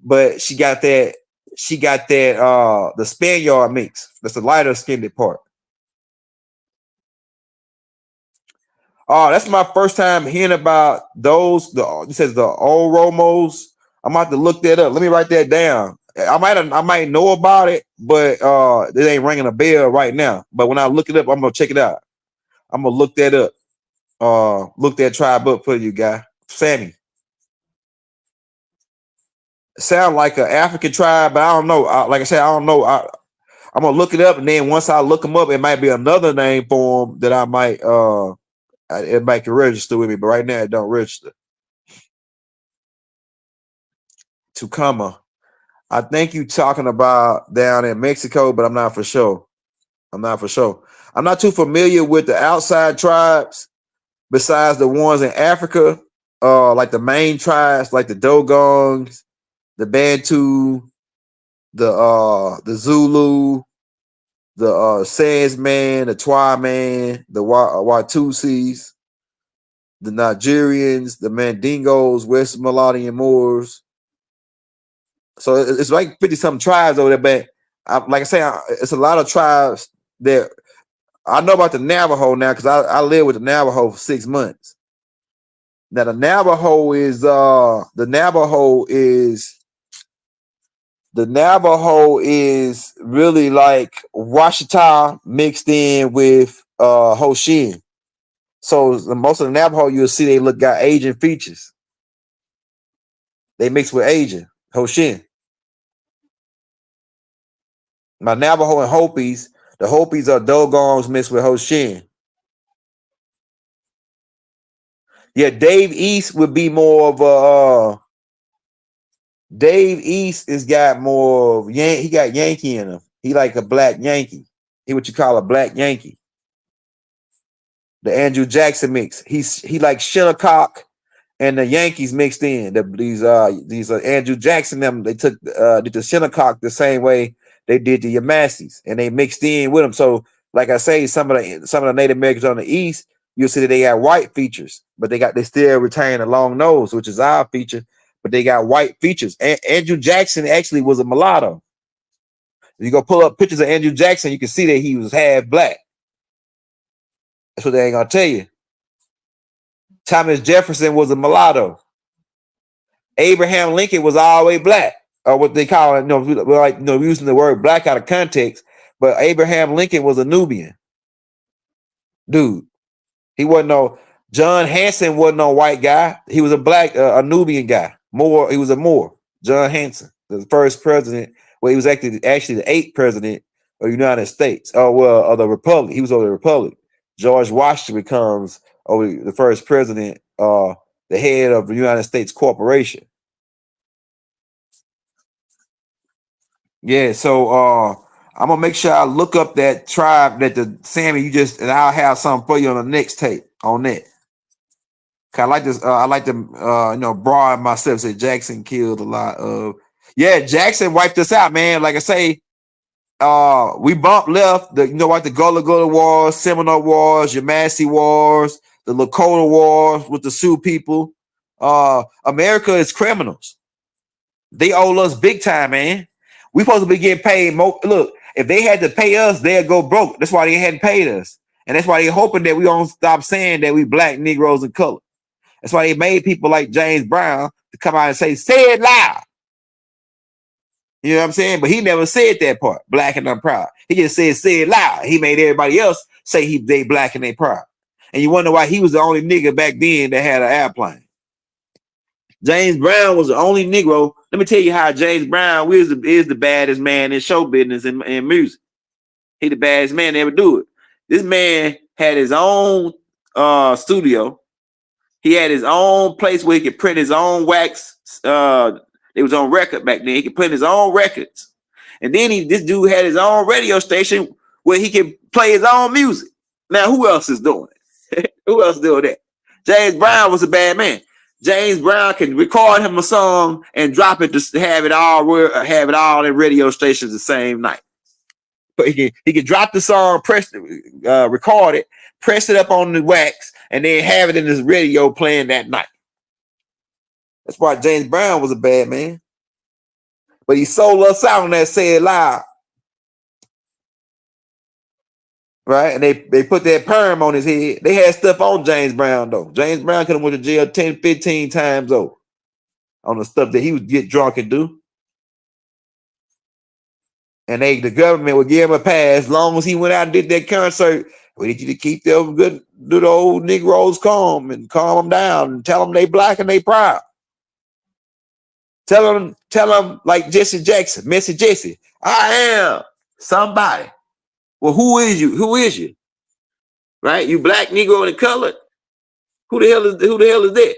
but she got that the Spaniard mix. That's the lighter skinned part. Oh, that's my first time hearing about those. It says the old Romos. I'm about to look that up. Let me write that down. I might know about it, but it ain't ringing a bell right now. But when I look it up, I'm gonna check it out. I'm gonna look that up. Look that tribe up for you, guy. Sammy. Sound like an African tribe, but I don't know. Like I said, I don't know. I'm gonna look it up, and then once I look them up, it might be another name for them that I might it might register with me, but right now it don't register. Tucumã. I think you talking about down in Mexico, but I'm not for sure. I'm not too familiar with the outside tribes besides the ones in Africa, like the main tribes, like the Dogons, the Bantu, the Zulu, the Sandsman, the Twaman, the Watusis, the Nigerians, the Mandingos, West Melodian Moors. So it's like 50-something tribes over there, but like I say, it's a lot of tribes that I know about the Navajo now because I lived with the Navajo for 6 months. Now the Navajo is really like Washita mixed in with Hoshin. So most of the Navajo you'll see they got Asian features. They mix with Asian Hoshin. My Navajo and Hopis, the Hopis are Dogons mixed with Hoshin. Yeah, Dave East would be more of a Dave East has got more of he got Yankee in him. He like a black Yankee. He what you call a black Yankee. The Andrew Jackson mix. He like Shinnecock and the Yankees mixed in. These Andrew Jackson them they took did the Shinnecock the same way they did the Yamasis, and they mixed in with them. So, like I say, some of the Native Americans on the East, you'll see that they got white features, but they still retain a long nose, which is our feature, but they got white features. Andrew Jackson actually was a mulatto. If you go pull up pictures of Andrew Jackson, you can see that he was half black. That's what they ain't gonna tell you. Thomas Jefferson was a mulatto. Abraham Lincoln was always black, or what they call it. We're using the word black out of context, but Abraham Lincoln was a Nubian dude. He wasn't no John Hanson wasn't no white guy. He was a black, a Nubian guy. He was a Moor. John Hanson, the first president. Well, he was actually the 8th president of the United States. Of the Republic. He was over the Republic. George Washington becomes the first president, the head of the United States Corporation. Yeah, so I'm gonna make sure I look up that tribe that the Sammy and I'll have something for you on the next tape on that. I like this. I like to broaden myself. Say Jackson killed a lot of. Yeah, Jackson wiped us out, man. Like I say, We bumped left the the Gullah Gullah Wars, Seminole Wars, Yamasee Wars, the Lakota Wars with the Sioux people. America is criminals. They owe us big time, man. We supposed to be getting paid more. Look, if they had to pay us, they'd go broke. That's why they hadn't paid us. And that's why they're hoping that we don't stop saying that we black, Negroes, and color. That's why they made people like James Brown to come out and say it loud. You know what I'm saying? But he never said that part, black and I'm proud. He just said it loud. He made everybody else say they black and they proud. And you wonder why he was the only nigga back then that had an airplane. James Brown was the only Negro. Let me tell you how James Brown is the baddest man in show business and music. He the baddest man to ever do it. This man had his own studio. He had his own place where he could print his own wax. It was on record back then. He could print his own records. And then this dude had his own radio station where he could play his own music. Now, who else is doing it? Who else doing that? James Brown was a bad man. James Brown can record him a song and drop it to have it all in radio stations the same night. But he can drop the song, record it, press it up on the wax, and then have it in his radio playing that night. That's why James Brown was a bad man. But he sold us out on that Say It Loud. Right? And they put that perm on his head. They had stuff on James Brown, though. James Brown could have went to jail 10, 15 times over on the stuff that he would get drunk and do. And the government would give him a pass as long as he went out and did that concert. We need you to keep them good old Negroes calm and calm them down and tell them they black and they proud. Tell them like Jesse Jackson, Messy Jesse, I am somebody. Well, who is you? Who is you? Right? You black, Negro, and colored. Who the hell is that?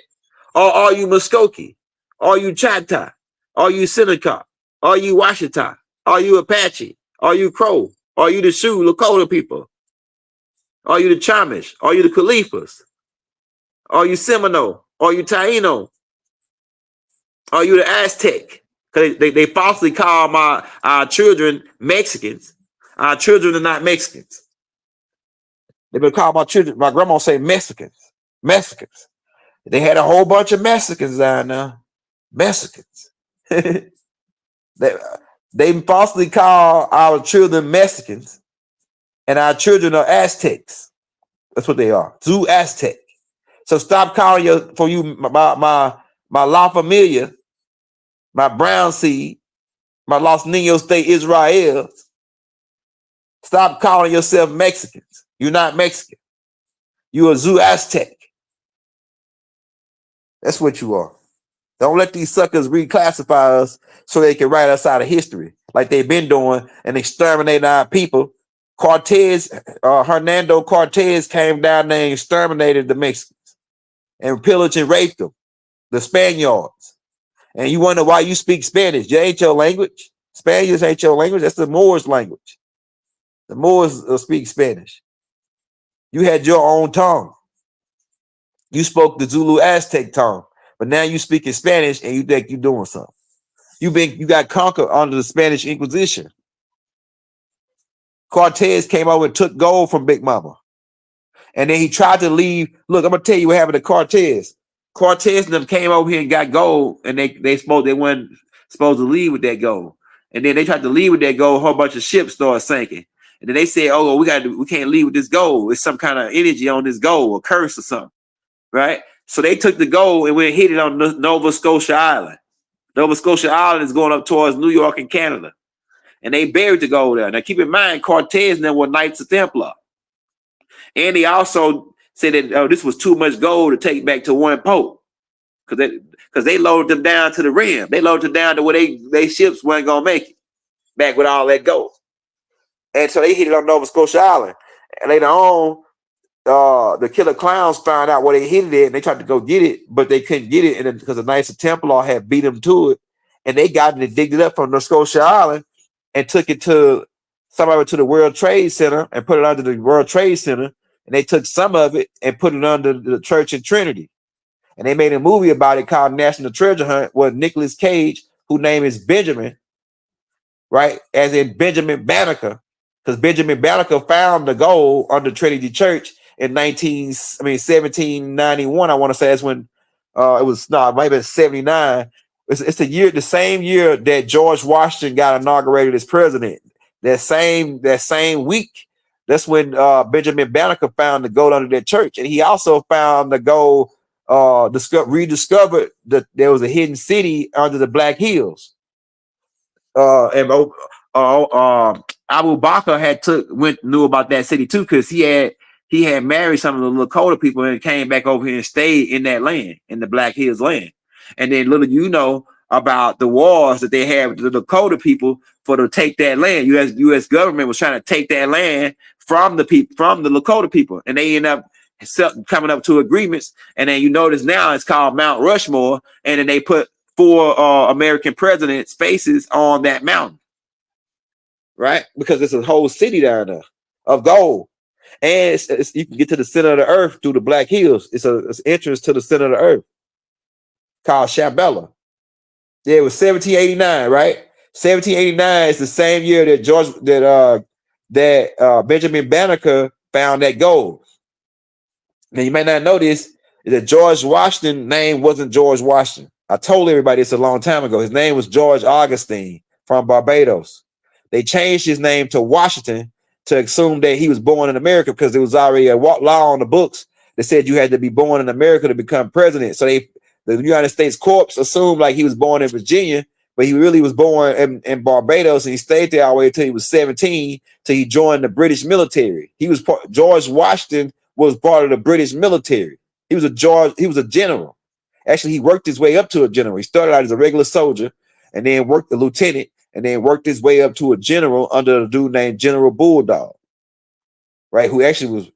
Or are you Muskogee? Are you Choctaw? Are you Seneca? Are you Washita? Are you Apache? Are you Crow? Are you the Sioux Lakota people? Are you the Chamish? Are you the Khalifas? Are you Seminole? Are you Taino? Are you the Aztec? Because they falsely call our children Mexicans. Our children are not Mexicans. They've been calling my children, my grandma say Mexicans. Mexicans. They had a whole bunch of Mexicans down there. Mexicans. They falsely call our children Mexicans, and our children are Aztecs. That's what they are. Zoo Aztec. So stop calling my La Familia, my brown seed, my Los Niños de Israel. Stop calling yourself Mexicans. You're not Mexican. You're a Zoo Aztec. That's what you are. Don't let these suckers reclassify us so they can write us out of history like they've been doing and exterminating our people. Hernando Cortez came down there and exterminated the Mexicans and pillaged and raped them, the Spaniards. And you wonder why you speak Spanish. It ain't your language. Spaniards ain't your language. That's the Moors' language. The Moors speak Spanish. You had your own tongue. You spoke the Zulu Aztec tongue, but now you speak in Spanish and you think you're doing something. You got conquered under the Spanish Inquisition. Cortez came over and took gold from Big Mama. And then he tried to leave. Look, I'm gonna tell you what happened to Cortez. Cortez and them came over here and got gold, and they weren't supposed to leave with that gold. And then they tried to leave with that gold, a whole bunch of ships started sinking. And then they said, oh, we can't leave with this gold. It's some kind of energy on this gold, a curse or something. Right? So they took the gold and went and hid it on Nova Scotia Island. Nova Scotia Island is going up towards New York and Canada. And they buried the gold there. Now keep in mind, Cortez and them were Knights of Templar. And they also said that this was too much gold to take back to one pope. Because they loaded them down to the rim. They loaded them down to where they ships weren't going to make it. Back with all that gold. And so they hit it on Nova Scotia Island. And later on, the killer clowns found out where they hid it at, and they tried to go get it, but they couldn't get it because the Knights of Templar had beat them to it. And they got it and digged it up from Nova Scotia Island and took it to the World Trade Center and put it under the World Trade Center. And they took some of it and put it under the Church of Trinity. And they made a movie about it called National Treasure Hunt with Nicolas Cage, whose name is Benjamin. right? As in Benjamin Banneker, because Benjamin Banneker found the gold under Trinity Church in 1791. I want to say that's when it was maybe 79. It's the same year that George Washington got inaugurated as president. That same week, that's when Benjamin Banneker found the gold under that church, and he also found the gold. Rediscovered that there was a hidden city under the Black Hills. And Abu Bakr knew about that city too, because he had married some of the Lakota people and came back over here and stayed in that land, in the Black Hills land. And then little you know about the wars that they had with the Lakota people to take that land. U.S. government was trying to take that land from the Lakota people, and they end up coming up to agreements. And then you notice now it's called Mount Rushmore, and then they put 4 American presidents' faces on that mountain, right? Because it's a whole city down there of gold, and you can get to the center of the earth through the Black Hills. It's an entrance to the center of the earth called Cíbola. Yeah, it was 1789, right? 1789 is the same year that Benjamin Banneker found that gold. Now you might not know this, that George Washington's name wasn't George Washington. I told everybody this a long time ago. His name was George Augustine from Barbados. They changed his name to Washington to assume that he was born in America, because there was already a law on the books that said you had to be born in America to become president. So the United States Corps assumed like he was born in Virginia, but he really was born in Barbados, and he stayed there all the way until he was 17, till he joined the British military. George Washington was part of the British military. He was a general. Actually, he worked his way up to a general. He started out as a regular soldier, and then worked a lieutenant, and then worked his way up to a general under a dude named General Bulldog, right? Who actually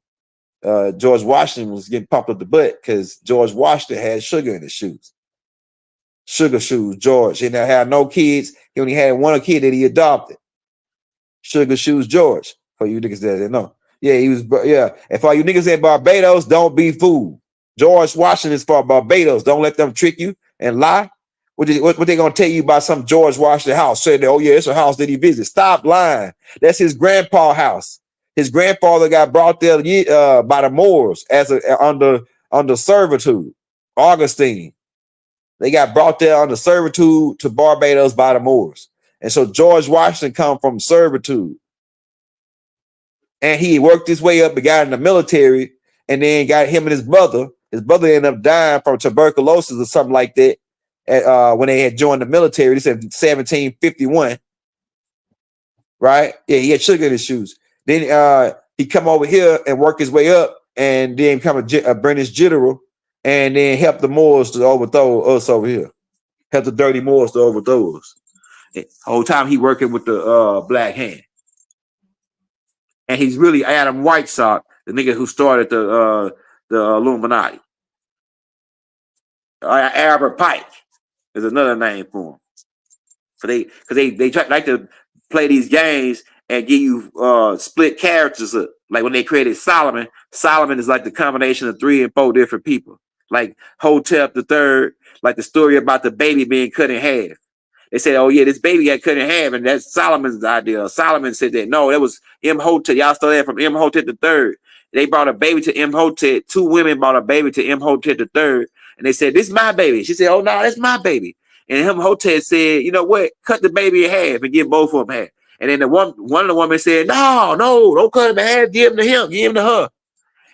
was George Washington was getting pumped up the butt because George Washington had sugar in his shoes. Sugar shoes, George. He didn't have no kids. He only had one kid that he adopted. Sugar shoes, George. For you niggas that didn't know. Yeah, he was. Yeah, and for you niggas in Barbados, don't be fooled. George Washington is for Barbados. Don't let them trick you and lie. What they gonna tell you about some George Washington house? Say that, oh yeah, it's a house that he visited. Stop lying. That's his grandpa's house. His grandfather got brought there by the Moors as under servitude. Augustine. They got brought there under servitude to Barbados by the Moors. And so George Washington come from servitude. And he worked his way up and got in the military, and then got him and his brother. His brother ended up dying from tuberculosis or something like that when they had joined the military. This is 1751. Right? Yeah, he had sugar in his shoes. Then he come over here and work his way up, and then become a British general, and then help the Moors to overthrow us over here. Help the dirty Moors to overthrow us. The whole time he working with the Black Hand. And he's really Adam Whitesock, the nigga who started the Illuminati. Albert Pike is another name for him. Because they like to play these games and give you split characters up. Like when they created Solomon, Solomon is like the combination of 3 and 4 different people. Like Hotep the Third, like the story about the baby being cut in half. They said, oh yeah, this baby got cut in half, and that's Solomon's idea. Solomon said that. No, that was Imhotep. Y'all stole that from Imhotep the Third. They brought a baby to Imhotep. 2 women brought a baby to Imhotep the Third, and they said, this is my baby. She said, oh no, that's my baby. And Imhotep said, you know what? Cut the baby in half and give both of them half. And then one of the women said, no, don't cut him in half. Give him to him. Give him to her.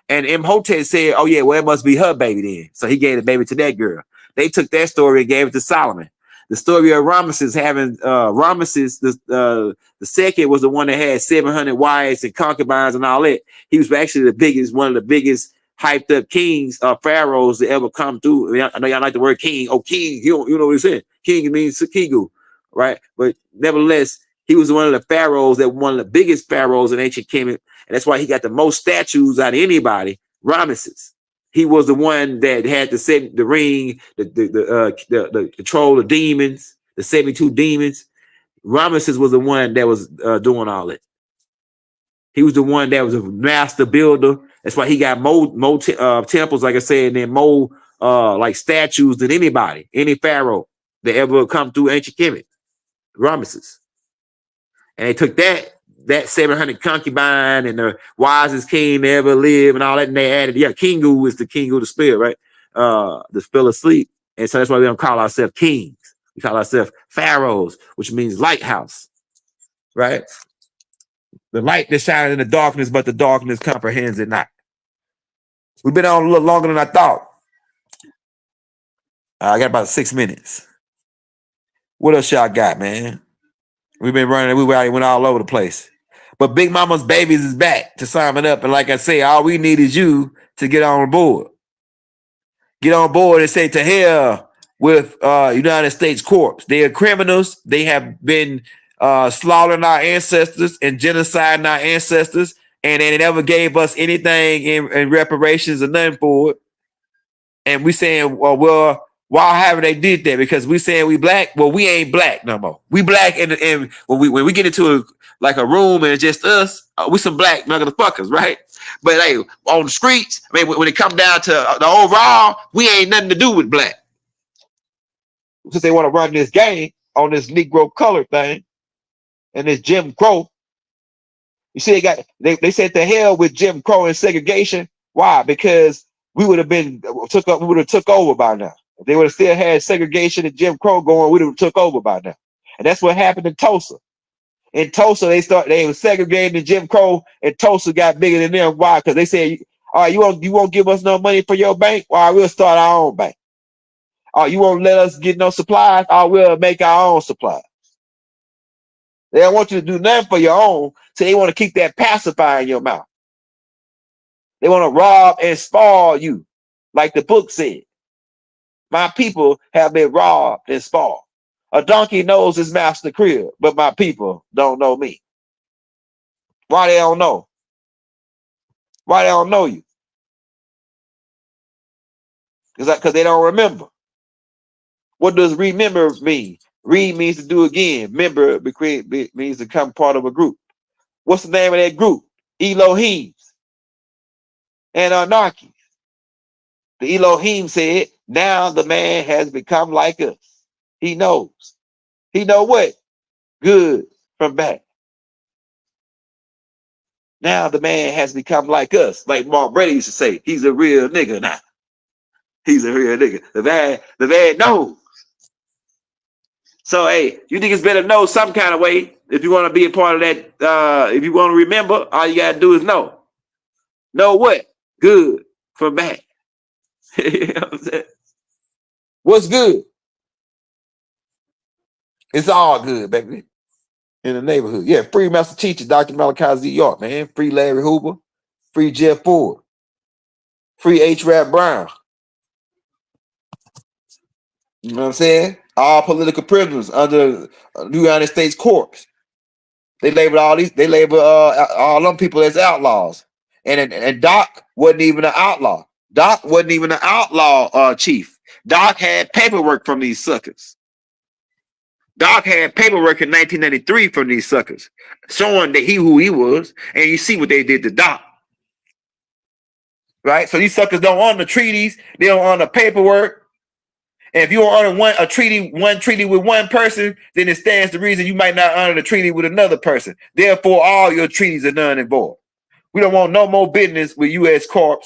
And Imhotep said, oh yeah, well, it must be her baby then. So he gave the baby to that girl. They took that story and gave it to Solomon. The story of Ramesses having Ramesses the second was the one that had 700 wives and concubines and all that. He was actually one of the biggest hyped up kings or pharaohs that ever come through. I know y'all like the word king. Oh, king, you know what he said. King means Sekigu, right? But nevertheless, he was one of the pharaohs one of the biggest pharaohs in ancient Kemet, and that's why he got the most statues out of anybody. Ramesses. He was the one that had to set the ring, the control of demons, the 72 demons. Ramesses was the one that was doing all that. He was the one that was a master builder. That's why he got more temples, like I said, and then more like statues than anybody, any pharaoh that ever come through ancient Kemet. Ramesses. And they took that 700 concubine and the wisest king to ever live and all that, and they added, Kingu is the king of the spirit, right? The spell of sleep. And so that's why we don't call ourselves kings. We call ourselves pharaohs, which means lighthouse, right? The light that shines in the darkness, but the darkness comprehends it not. We've been on a little longer than I thought. I got about 6 minutes. What else y'all got, man? We've been running, we already went all over the place. But Big Mama's Babies is back to sum it up. And like I say, all we need is you to get on board. Get on board and say to hell with United States Corps. They are criminals. They have been slaughtering our ancestors and genociding our ancestors. And they never gave us anything in reparations or nothing for it. And we saying, well, why haven't they did that? Because we saying we black. Well, we ain't black no more. We black, and when we get into a room and it's just us, we some black motherfuckers, right? But hey, on the streets, I mean, when it come down to the overall, we ain't nothing to do with black. Since they want to run this game on this Negro color thing and this Jim Crow, you see, they said to hell with Jim Crow and segregation. Why? Because we would have took over by now. If they would have still had segregation and Jim Crow going, we would have took over by now. And that's what happened in Tulsa. In Tulsa, they were segregating in Jim Crow, and Tulsa got bigger than them. Why? Because they said, all right, you won't give us no money for your bank? All right, we'll start our own bank. All right, you won't let us get no supplies? All right, we'll make our own supplies. They don't want you to do nothing for your own, so they want to keep that pacifier in your mouth. They want to rob and spoil you, like the book said. My people have been robbed and spoiled. A donkey knows his master crib, but my people don't know me. Why they don't know? Why they don't know you? Because they don't remember. What does remember mean? Read means to do again. Member means to become part of a group. What's the name of that group? Elohims and Anarchy. The Elohim said, now the man has become like us. He knows. He know what? Good from bad. Now the man has become like us. Like Mark Brady used to say, he's a real nigga now. He's a real nigga. The man knows. So, hey, you think it's better know some kind of way if you want to be a part of that, if you want to remember, all you got to do is know. Know what? Good from bad. You know what I'm saying? What's good? It's all good, baby. In the neighborhood. Yeah, free master teacher, Dr. Malachi Z. York, man. Free Larry Hoover. Free Jeff Ford. Free H. Rap Brown. You know what I'm saying? All political prisoners under United States Corps. They labeled all them people as outlaws. And Doc wasn't even an outlaw. Doc wasn't even an outlaw chief. Doc had paperwork from these suckers. Doc had paperwork in 1993 from these suckers, showing that who he was, and you see what they did to Doc. Right? So these suckers don't honor the treaties, they don't honor paperwork. And if you don't honor one treaty with one person, then it stands to reason you might not honor the treaty with another person. Therefore, all your treaties are none and void. We don't want no more business with U.S. Corps.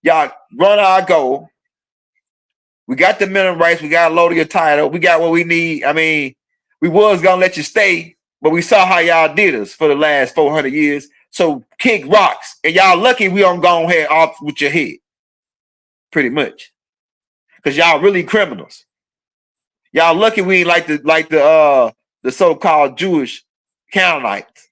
Y'all run our goal. We got the minimum rights. We got a load of your title. We got what we need. I mean, we was going to let you stay, but we saw how y'all did us for the last 400 years. So kick rocks. And y'all lucky we don't go ahead off with your head. Pretty much. Because y'all really criminals. Y'all lucky we ain't like the so-called Jewish Canaanites.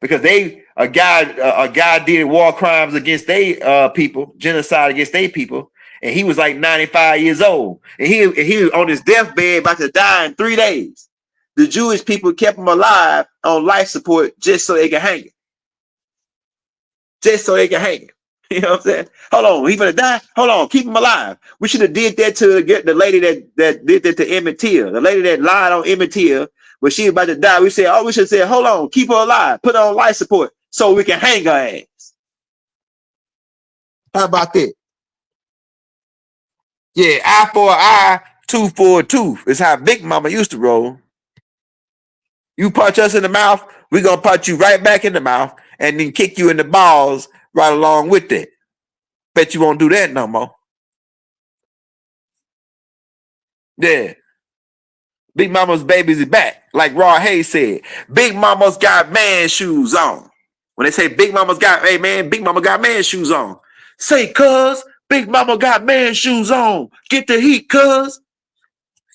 Because a guy did war crimes against their people, genocide against their people, and he was like 95 years old. And he was on his deathbed about to die in 3 days. The Jewish people kept him alive on life support just so they could hang him. Just so they could hang him. You know what I'm saying? Hold on, he gonna die? Hold on, keep him alive. We should have did that to get the lady that did that to Emmett Till. The lady that lied on Emmett Till when she was about to die. We said, we should say, hold on, keep her alive, put her on life support so we can hang her ass. How about that? Yeah, eye for an eye, tooth for a tooth is how Big Mama used to roll. You punch us in the mouth, we're gonna punch you right back in the mouth and then kick you in the balls right along with that. Bet you won't do that no more. Yeah. Big Mama's babies is back. Like Raw Hayes said, Big Mama's got man shoes on. When they say Big Mama's got, hey man, Big Mama got man shoes on. Say, cuz, Big Mama got man shoes on. Get the heat, cuz.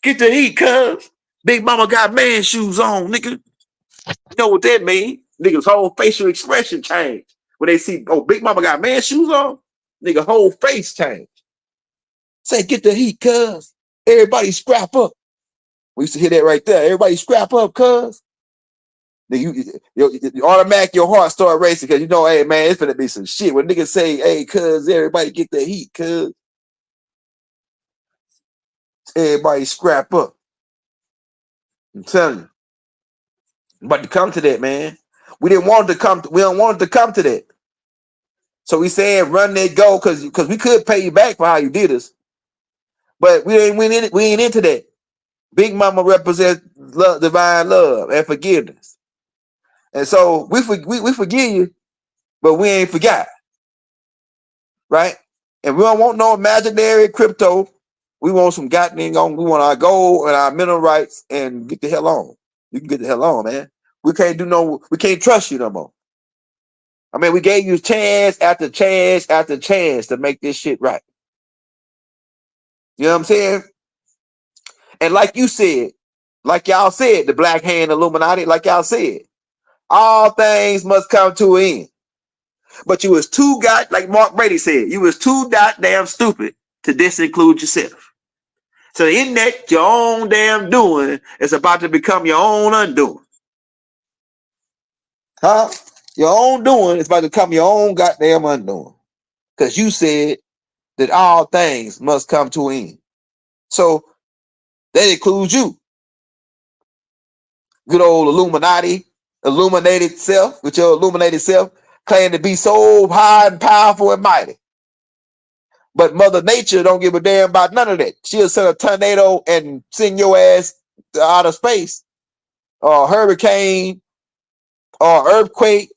Get the heat, cuz. Big Mama got man shoes on, nigga. You know what that mean? Niggas' whole facial expression change. When they see, oh, Big Mama got man shoes on, nigga whole face change. Say, get the heat, cuz. Everybody scrap up. We used to hear that right there. Everybody scrap up, cuz. You automatic, your heart start racing because you know, hey man, it's gonna be some shit. When niggas say, hey, cuz, everybody get the heat, cuz. Everybody scrap up. I'm telling you. But to come to that, man. We don't want it to come to that. So we saying run that go because we could pay you back for how you did us. But we ain't into that. Big Mama represents love, divine love and forgiveness. And so we forgive you, but we ain't forgot. Right? And we don't want no imaginary crypto. We want some goddamn, we want our gold and our mineral rights and get the hell on. You can get the hell on, man. We can't trust you no more. I mean, we gave you chance after chance after chance to make this shit right. You know what I'm saying? And like you said, like y'all said, the Black Hand Illuminati, like y'all said, all things must come to an end. But you was like Mark Brady said, you was too goddamn stupid to disinclude yourself. So in that, your own damn doing is about to become your own undoing. Huh? Your own doing is about to become your own goddamn undoing. Because you said that all things must come to an end. So that includes you. Good old Illuminati, illuminated self, with your illuminated self, claim to be so high and powerful and mighty. But Mother Nature don't give a damn about none of that. She'll send a tornado and send your ass to outer space, or a hurricane, or earthquake.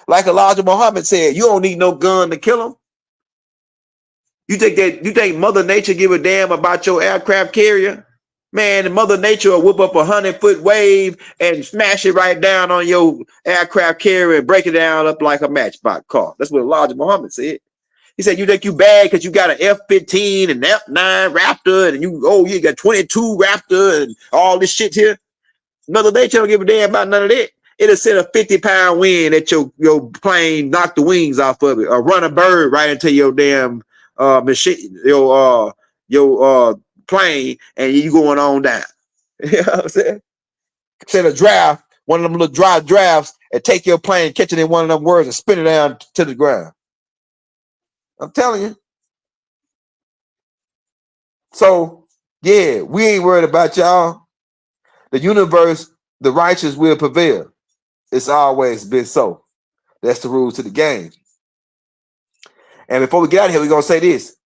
Like Elijah Muhammad said, you don't need no gun to kill him. You think Mother Nature give a damn about your aircraft carrier? Man, Mother Nature will whip up 100-foot wave and smash it right down on your aircraft carrier and break it down up like a matchbox car. That's what Elijah Muhammad said. He said, you think you bad because you got an F-15 and F-9 Raptor and you got 22 Raptor and all this shit here. Mother Nature don't give a damn about none of that. It'll send a 50-pound wind at your plane, knock the wings off of it, or run a bird right into your damn machine, your plane, and you going on down. You know what I'm saying? Send a draft, one of them little dry drafts, and take your plane, catch it in one of them words, and spin it down to the ground. I'm telling you. So, yeah, we ain't worried about y'all. The universe, the righteous will prevail. It's always been so. That's the rules to the game. And before we get out of here, we're going to say this.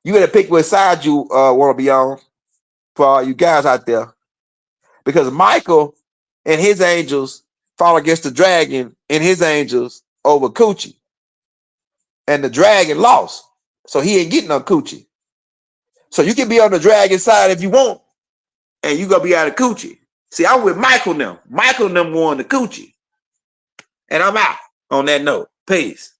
You got to pick which side you want to be on for all you guys out there. Because Michael and his angels fought against the dragon and his angels over Coochie. And the dragon lost. So he ain't getting no Coochie. So you can be on the dragon side if you want. And you going to be out of Coochie. See, I'm with Michael now. Michael and them won the Coochie. And I'm out on that note. Peace.